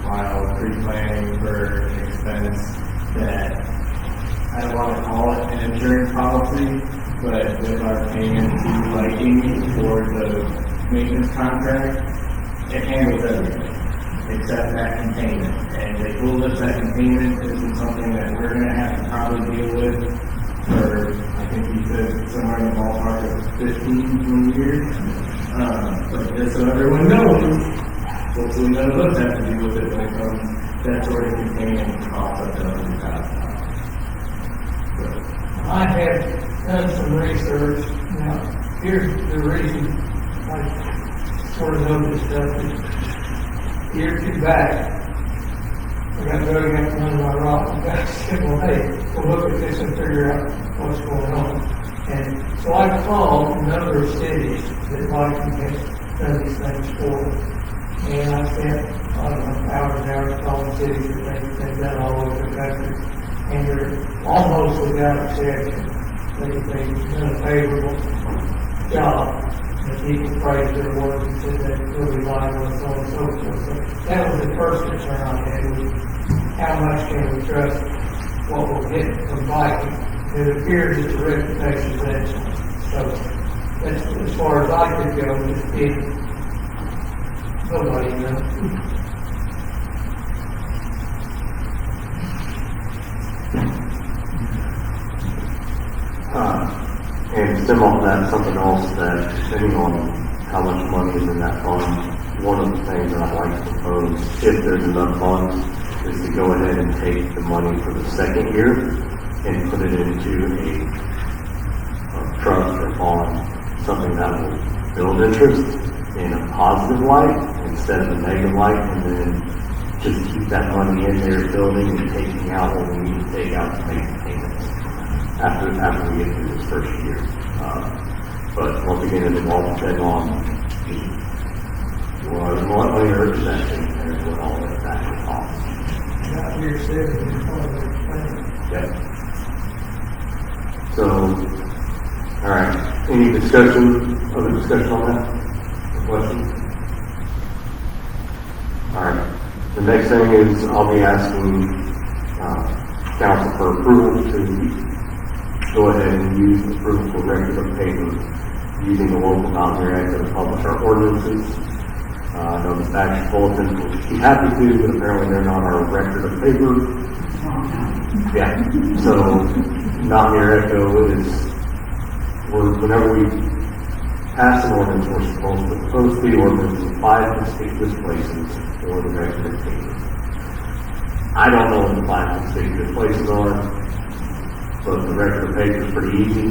while pre-planning for an expense that I don't want to call it an insurance policy, but with our payment to Viking for the maintenance contract, it handles everything except that containment. And they told us that containment isn't something that we're going to have to probably deal with for, I think you said somewhere in the ballpark of 15, 20 years. But just so everyone knows, hopefully none of us have to deal with it when it comes that sort of containment cost up to $100,000. I have done some research. Now, here's the reason I sort of know this stuff. A year or two back, I got going up one of my rock guys said, well, hey, we'll look at this and figure out what's going on. And so I called a number of cities that Viking has done these things for us. And I spent, I don't know, hours and hours calling cities that they've done all over the country. And they're almost without exception, they've done a favorable job. And people praise their work and said they really like it and so on and so forth. So that was the first concern I had was how much can we trust what we're getting from Viking? It appears that the reputation is excellent. So that's as far as I could go, just be nobody, you know. And stem off that, something else that, depending on how much money is in that fund, one of the things that I'd like to propose, if there's enough funds, is to go ahead and take the money for the second year and put it into a trust or bond, something that will build interest in a positive light instead of a negative light, and then just keep that money in there building and taking out what we need to take out to make the payments after we get through this first year. But once again, it all depends on what money or possession and what all that actually costs. Not here said it is part of the thing. Yep. So, all right. Any discussion, other discussion on that? Questions? All right. The next thing is I'll be asking council for approval to go ahead and use approval for record of paper using the local Mountain Act to publish our ordinances. I know the statute bulletin will be happy to, but apparently they're not our record of paper. Yeah. So Mountain Echo is, whenever we pass an ordinance, we're supposed to post the ordinance in 5 conspicuous places for the record of paper. I don't know what the 5 conspicuous places are, but the record of paper is pretty easy,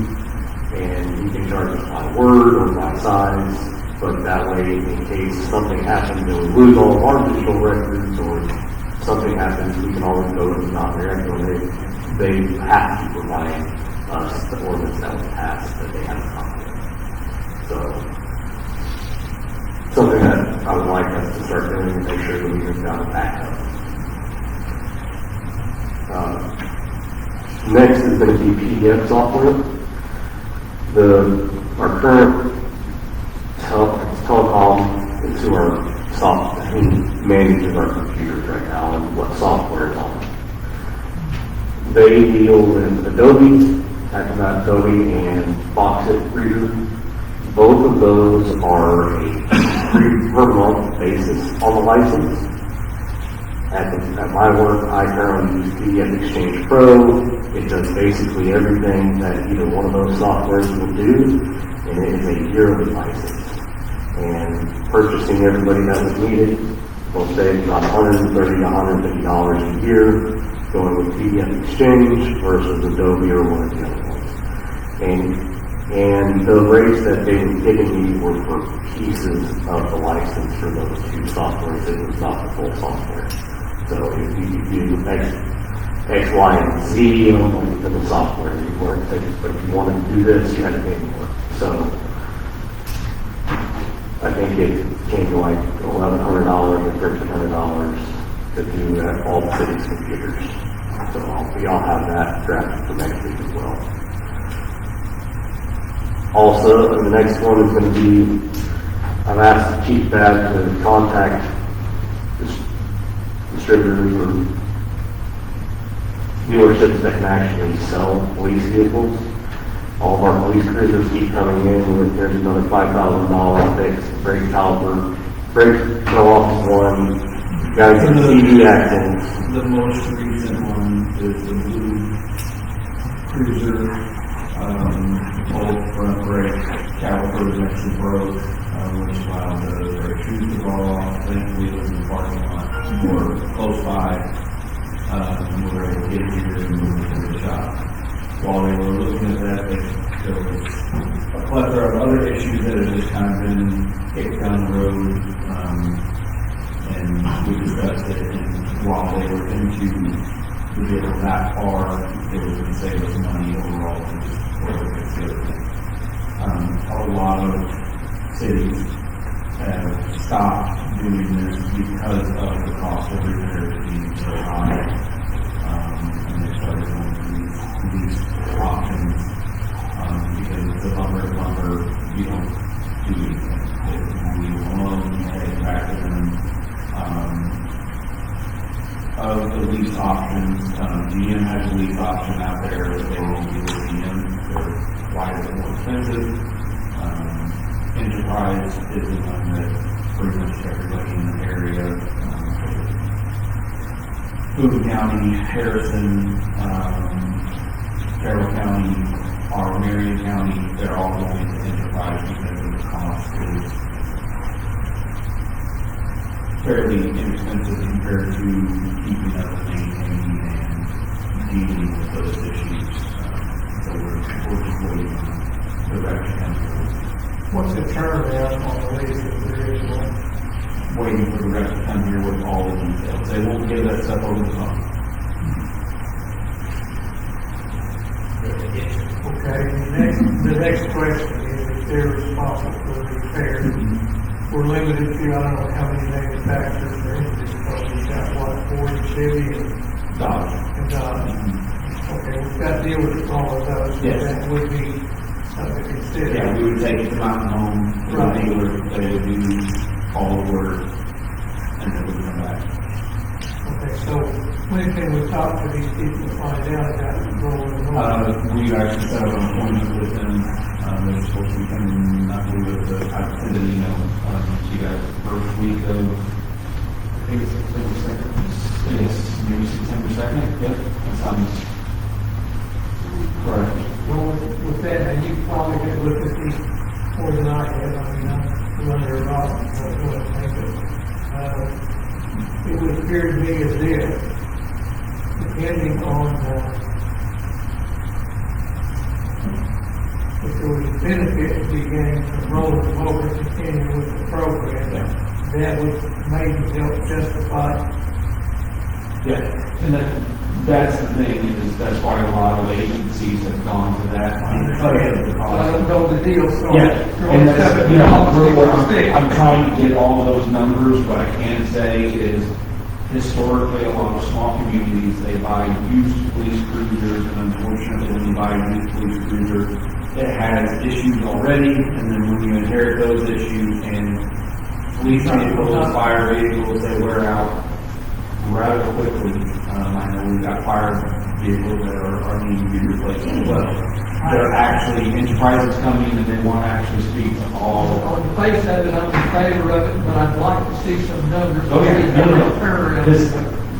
and you can charge us by word or by size, but that way, in case something happens and we lose all of our digital records, or something happens, we can always go to the Mountain Echo, and they have to provide us the ordinance that was passed that they have a copy of. So, something that I would like us to start doing to make sure that we have got a backup. Next is going to be PDF software. Our current telecom is who manages our computers right now and what software is on it. They deal with Adobe, Acrobat Adobe, and Foxit Reader. Both of those are a per month basis on the license. At my work, I currently use PDF Exchange Pro. It does basically everything that either one of those softwares will do, and it is a yearly license. And purchasing everybody that was needed will save about $130 to $150 a year going with PDF Exchange versus Adobe or one of the other ones. And the rates that they were giving me were for pieces of the license for those two softwares. It was not the full software. So if you could do X, Y, and Z on the software, you weren't taking, but if you wanted to do this, you had to pay more. So I think it came to like $1,100 or $1,300 to do all the city's computers. So we all have that drafted for next week as well. Also, the next one is going to be, I've asked the chief bad to contact distributors or dealerships that can actually sell police vehicles. All of our police cruisers keep coming in with, there's another $5,000 fix, brake caliper, brake fell off one, guys in CD accidents. The most recent one is the blue cruiser, old front brake calipers actually broke, which allowed the brake shoes to fall off. Thankfully, it was in the parking lot or close by, and we were able to get here and move it to the shop. While we were looking at that, there was a plethora of other issues that had just kind of been kicked down the road, and we discussed it, and while they were into the vehicle that far, it was going to save us money overall to just work with the other thing. A lot of cities have stopped doing this because of the cost of repairs being so high. And they started going to these options, because the lumber, you don't do anything. You leave them alone, you head back to them. Of the lease options, GM has a lease option out there that they will do with GM. They're quite a bit more expensive. Enterprise is the one that pretty much everybody in the area, Boone County, Harrison, Carroll County, or Marion County, they're all going to Enterprise because of the cost is fairly inexpensive compared to keeping up and maintaining and dealing with those issues. So we're just waiting on the rec to come through. What's the turnaround on the lease if there is one? Waiting for the rec to come here with all the details. They won't give that stuff over the phone. Okay, the next question is if they're responsible for the repair. We're limited to, I don't know how many manufacturers are in this, because we've got what, Ford, Chevy, and Dodge. Dodge. Okay, we've got to deal with all of those, so Yes. that would be something to consider. Yeah, we would take it to Mountain Home, to the Right. dealer, they would do all the work, and then we would come back. Okay, so when can we talk to these people to find out about the rolling over? We actually set up an appointment with them, they're supposed to be coming, I believe, I sent an email, to you guys, first week of, I think it's September 2nd. It's maybe September 2nd, yep, that sounds correct. Well, with that, and you probably could look at these more than I have, I mean, I'm under a rock, it would appear to me as if, depending on, if there was a benefit to be gained from rolling them over and continuing with the program, that would maybe help justify. Yeah, and that's the thing, is that's why a lot of agencies have gone to that. I don't know the deal, so. Yeah, and that's, you know, I'm trying to get all of those numbers. What I can say is, historically, a lot of small communities, they buy used police cruisers, and unfortunately, when you buy a used police cruiser, it has issues already, and then when you inherit those issues, and police vehicles, fire vehicles, they wear out rather quickly. I know we've got fire vehicles that are needing to be replaced as well. They're actually, Enterprise is coming, and they want to actually speak to all. On the face of it, I'm in favor of it, but I'd like to see some numbers. Okay, no. Turnaround.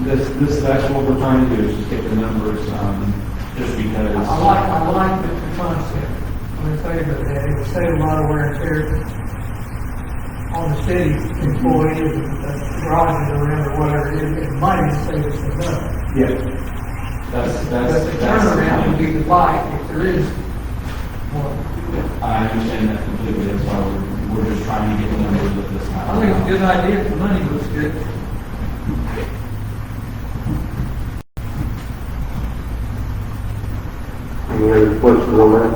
That's what we're trying to do, is just get the numbers, just because. I like the concept. I'm in favor of that. It would save a lot of wear and tear on the city employees, garages around or whatever it is. It might even save us some money. Yeah. But the turnaround would be the light if there is one. I understand that completely, that's why we're just trying to get the numbers with this time. I think it's a good idea if the money looks good. Any other questions on that?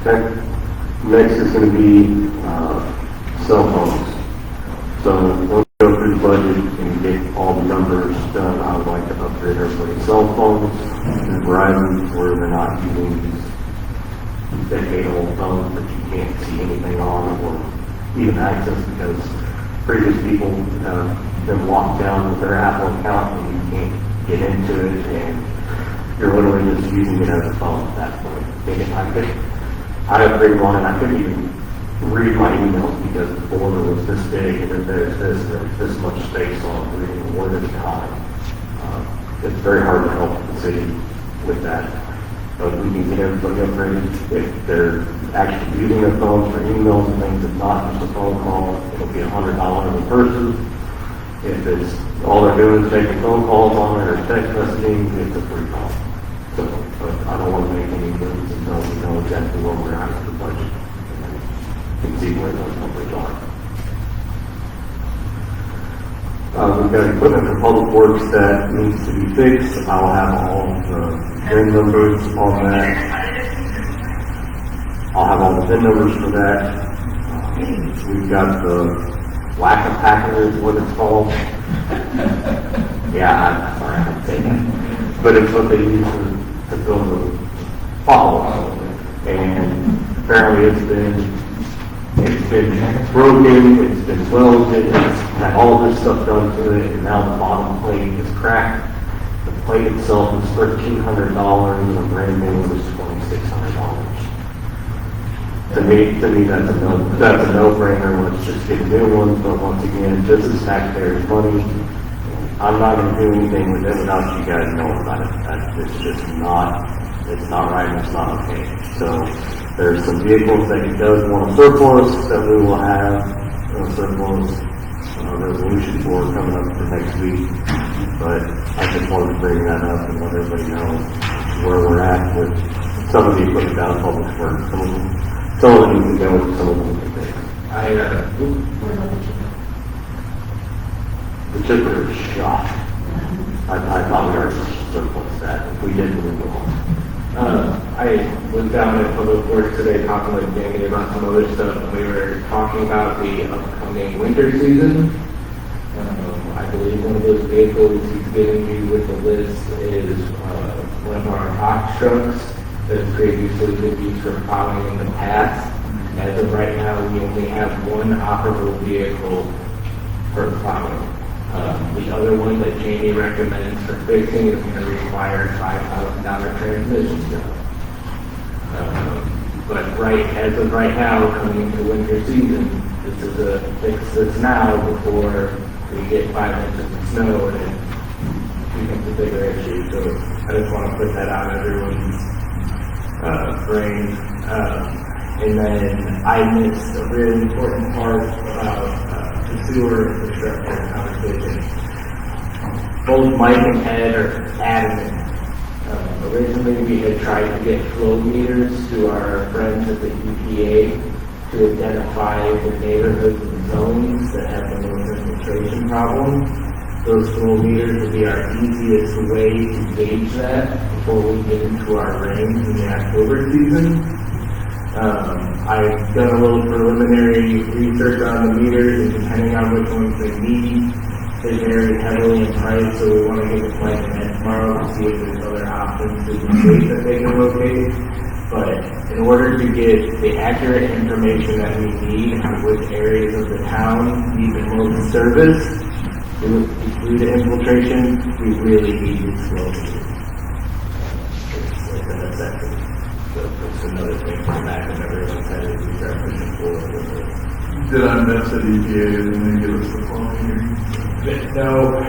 Okay. Next is going to be cell phones. So when we go through the budget and get all the numbers done, I would like to upgrade everybody's cell phones and Verizon where they're not using these decade-old phones that you can't see anything on or even access because previous people have been locked down with their Apple account and you can't get into it and you're literally just using it as a phone at that point. I upgraded one and I couldn't even read my emails because the border was this big and then there's this much space on reading one at a time. It's very hard to help the city with that. But we can get everybody upgraded. If they're actually using their phones for emails and things, it's not just a phone call, it'll be $100 a person. If it's all they're doing is taking phone calls on it or text messaging, it's a free call. So, but I don't want to make any moves until we know exactly where we're at with the budget. And see where those numbers are. We've got equipment for public works that needs to be fixed. I'll have all the VIN numbers on that. I'll have all the VIN numbers for that. We've got the lack of packer is what it's called. Yeah, I'm sorry, I'm saying that. But it's what they use to fill the potholes. And apparently it's been broken, it's been welded, it's had all this stuff done to it, and now the bottom plate is cracked. The plate itself is $1,300, and the brand new one is $2,600. To me, that's a no-brainer. Let's just get new ones. But once again, this is taxpayers' money. I'm not going to do anything with it without you guys knowing about it. It's just not. It's not right. And it's not okay. So there's some vehicles that he does want to surplus that we will have a surplus resolution for coming up for next week. But I just wanted to bring that up and let everybody know where we're at with some of the equipment out of public works. Some of them can go, some of them can take. The chipper is shot. I thought we already surplus that. If we didn't, we will. I was down at Public Works today talking with Danny about some other stuff, and we were talking about the upcoming winter season. I believe one of those vehicles he's giving you with the list is one of our box trucks that's previously been used for plowing in the past. As of right now, we only have one operable vehicle for plowing. The other one that Jamie recommends for fixing is going to require $5,000 transmission job. But as of right now, coming into winter season, this is a fix this now before we get 5 inches of snow and it becomes a bigger issue. So I just want to put that on everyone's brain. And then I missed a really important part about the sewer infrastructure conversation. Both Mike and Ed are adamant. Originally, we had tried to get flow meters to our friends at the EPA to identify the neighborhoods and zones that have the most infiltration problem. Those flow meters would be our easiest way to gauge that before we get into our rains in the October season. I've done a little preliminary research on the meters, and depending on which ones they need, they vary heavily in price, so we want to give it Mike and Ed tomorrow to see if there's other options to the state that they can locate. But in order to get the accurate information that we need on which areas of the town need the most service through the infiltration, we really need these flow meters. It's a necessity. So it's another thing to the back of everyone's head as we start pushing forward with it. Did I miss that EPA didn't give us the phone here? No,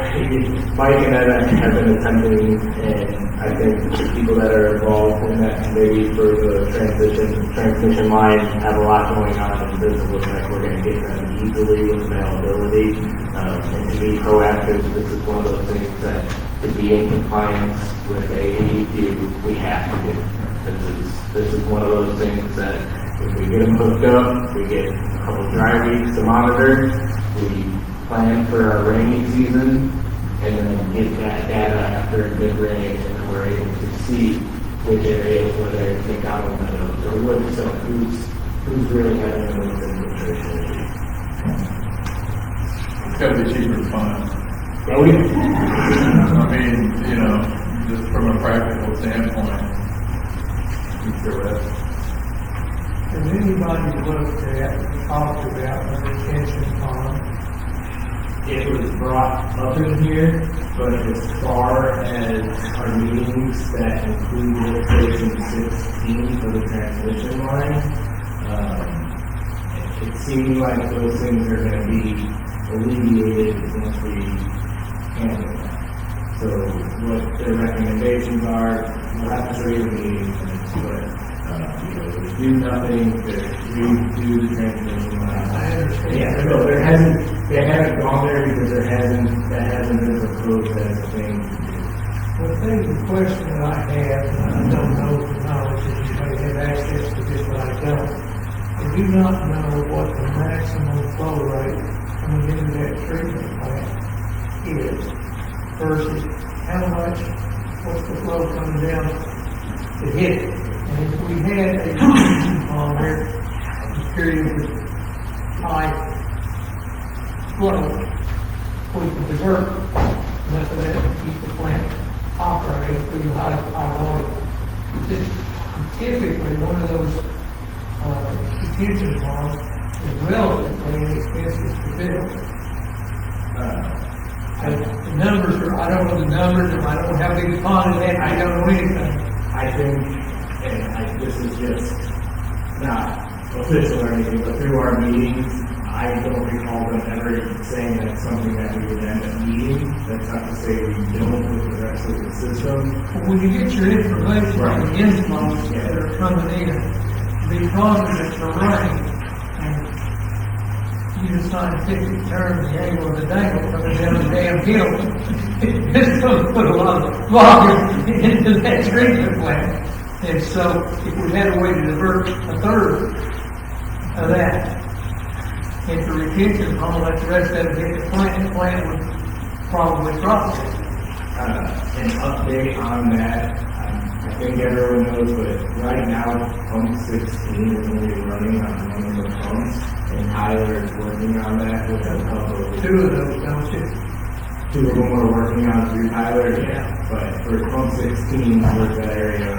Mike and Ed have been attempting, and I think the people that are involved in that committee for the transmission line have a lot going on, and it doesn't look like we're going to get them easily with availability. And to be proactive, this is one of those things that to be in compliance with AED, we have to do. This is one of those things that if we get them hooked up, we get a couple dry weeks to monitor, we plan for our rainy season, and then get that data after a good rain, and then we're able to see which areas, whether it's the Gobble Meadows or Woodstock, who's really having the most infiltration issues. It's gotta be cheaper to find. Oh, yeah. I mean, just from a practical standpoint, Has anybody looked at, talked about the retention pond? It was brought up in here, but as far as our meetings that include illustration 16 for the transmission line, it seems like those things are going to be alleviated once we handle that. So what their recommendations are, we'll have to show you the meetings, but there's do nothing to redo the transmission line. I understand. Yeah, no, they haven't gone there because that hasn't been proposed as a thing. Well, there's a question that I have, and I don't know the knowledge that you may have access to this, but I don't. I do not know what the maximum flow rate coming into that treatment plant is versus how much, what's the flow coming down to hit it. And if we had a on there, the period would high flow, we can divert enough of that to keep the plant operating through high volume. Typically, one of those, detention ponds is relatively inexpensive to build. The numbers are, I don't know the numbers, and I don't have big pond in that, I don't know anything. I think, and this is just not official or anything, but through our meetings, I don't recall them ever saying that's something that we would end up needing. That's not to say we don't with the rest of the system. But when you get your information from the inflows that are coming in, because that you're running, and you decide to take the turn, the angle of the dangle coming down the damn hill, it's going to put a lot of volume into that treatment plant. And so, if we had a way to divert a third of that into retention pond, let the rest of it hit the plant would probably drop it. An update on that, I think everyone knows, but right now, pump 16 is only running on one of the pumps, and Tyler is working on that with a couple of... Two of those, don't you? Two of them we're working on through Tyler, yeah, but for pump 16, towards that area,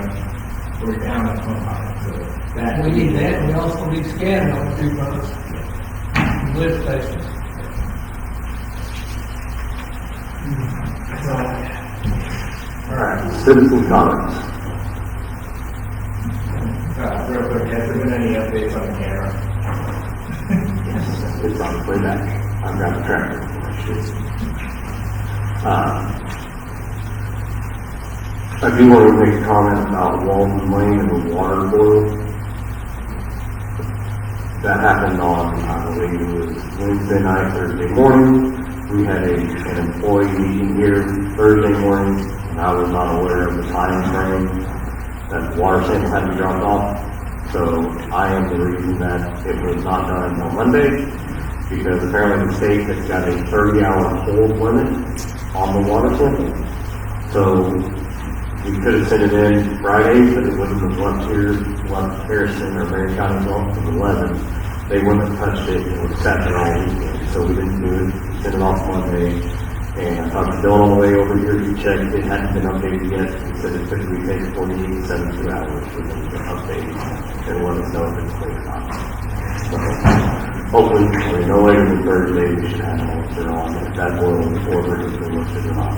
we're down at pump height, so that... We need that, and we also need scanning on the 2 pumps. Lift stations. All right, citizen comments. Real quick, has there been any updates on the camera? Yes, it's on playback. I've got the tracker. I do want to make a comment about Walton Lane and the water boil. That happened on, I believe it was Wednesday night, Thursday morning. We had an employee meeting here Thursday morning, and I was not aware of the time frame that the water sample had to be dropped off. So I am the reason that it was not done until Monday, because apparently the state has got a 30-hour hold limit on the water sample. So we could have sent it in Friday, but it wouldn't have left Harrison or Marion County until 11. They wouldn't have touched it, and it would have sat there all weekend. So we didn't do it, we sent it off Monday. And I talked to Bill on the way over here, he checked, it hadn't been updated yet. He said it typically takes 48 to 72 hours for them to update and let us know if it's clear or not. So hopefully, no later than Thursday, we should have an answer on if that boil order has been listed or not.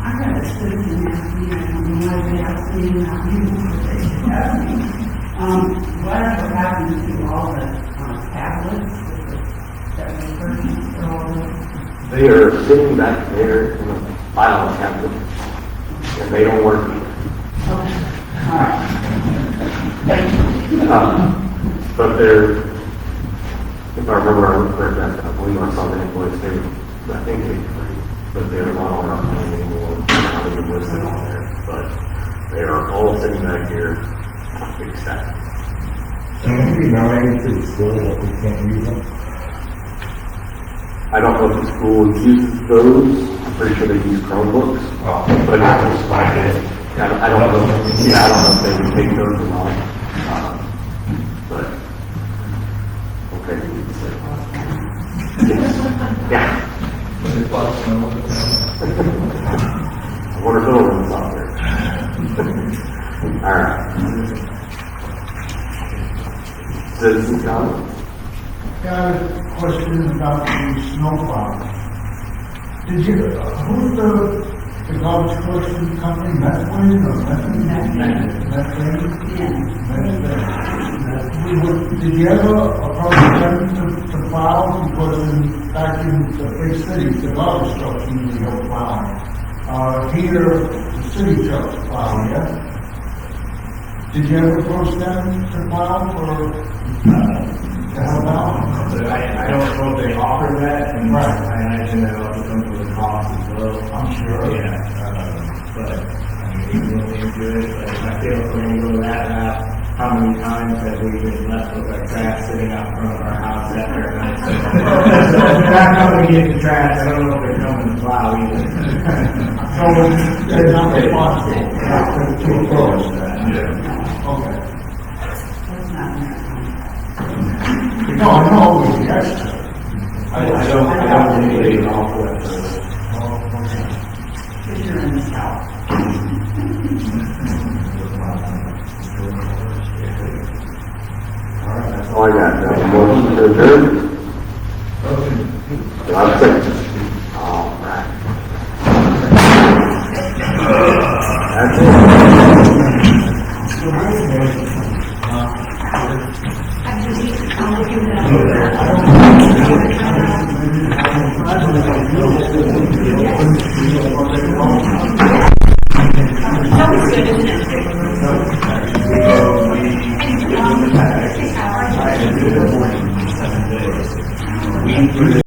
I got a citizen ask me, on the way out, seeing how you asked me, whatever happened to all the tablets that were purchased for all the... They are sitting back there in a file cabinet, and they don't work either. Alright. Thank you. But they're, if I remember correctly, I believe I saw the invoice, I think they're free, but they're not on our plan anymore, not even listed on there, but they are all sitting back here, big stack. Can we be donated to the school that we can't use them? I don't know if the school uses those, I'm pretty sure they use Chromebooks. Oh, But that was my bad. I don't know, yeah, I don't know if they would take those or not. But, okay. Yes. Yeah. I wonder if it'll run this out there. All right. Citizens comment? Got a question about the snowplow. Did you, who's the garbage collection company, Methway or Did you ever approach them to plow? Because back in the big cities, the garbage trucks usually don't plow. Here, the city trucks plow, yeah? Did you ever approach them to plow or to help out? I don't know if they offer that, and Right. I imagine that also comes with a cost as well. I'm sure. Yeah, but, I mean, we can look into it, but I feel if we're gonna go that route, how many times have we been left with our trash sitting out front of our house after a night? So, they're not coming to get the trash, I don't know if they're coming to plow either. So they're not responsible, not to approach that. Okay. That's not fair. No, I know it was the extra. I don't think they offer that service. Oh, okay. Because you're in the south. All right, that's all I got. Now, motion to adjourn? Do I have a second? All right. That's it. I'm looking at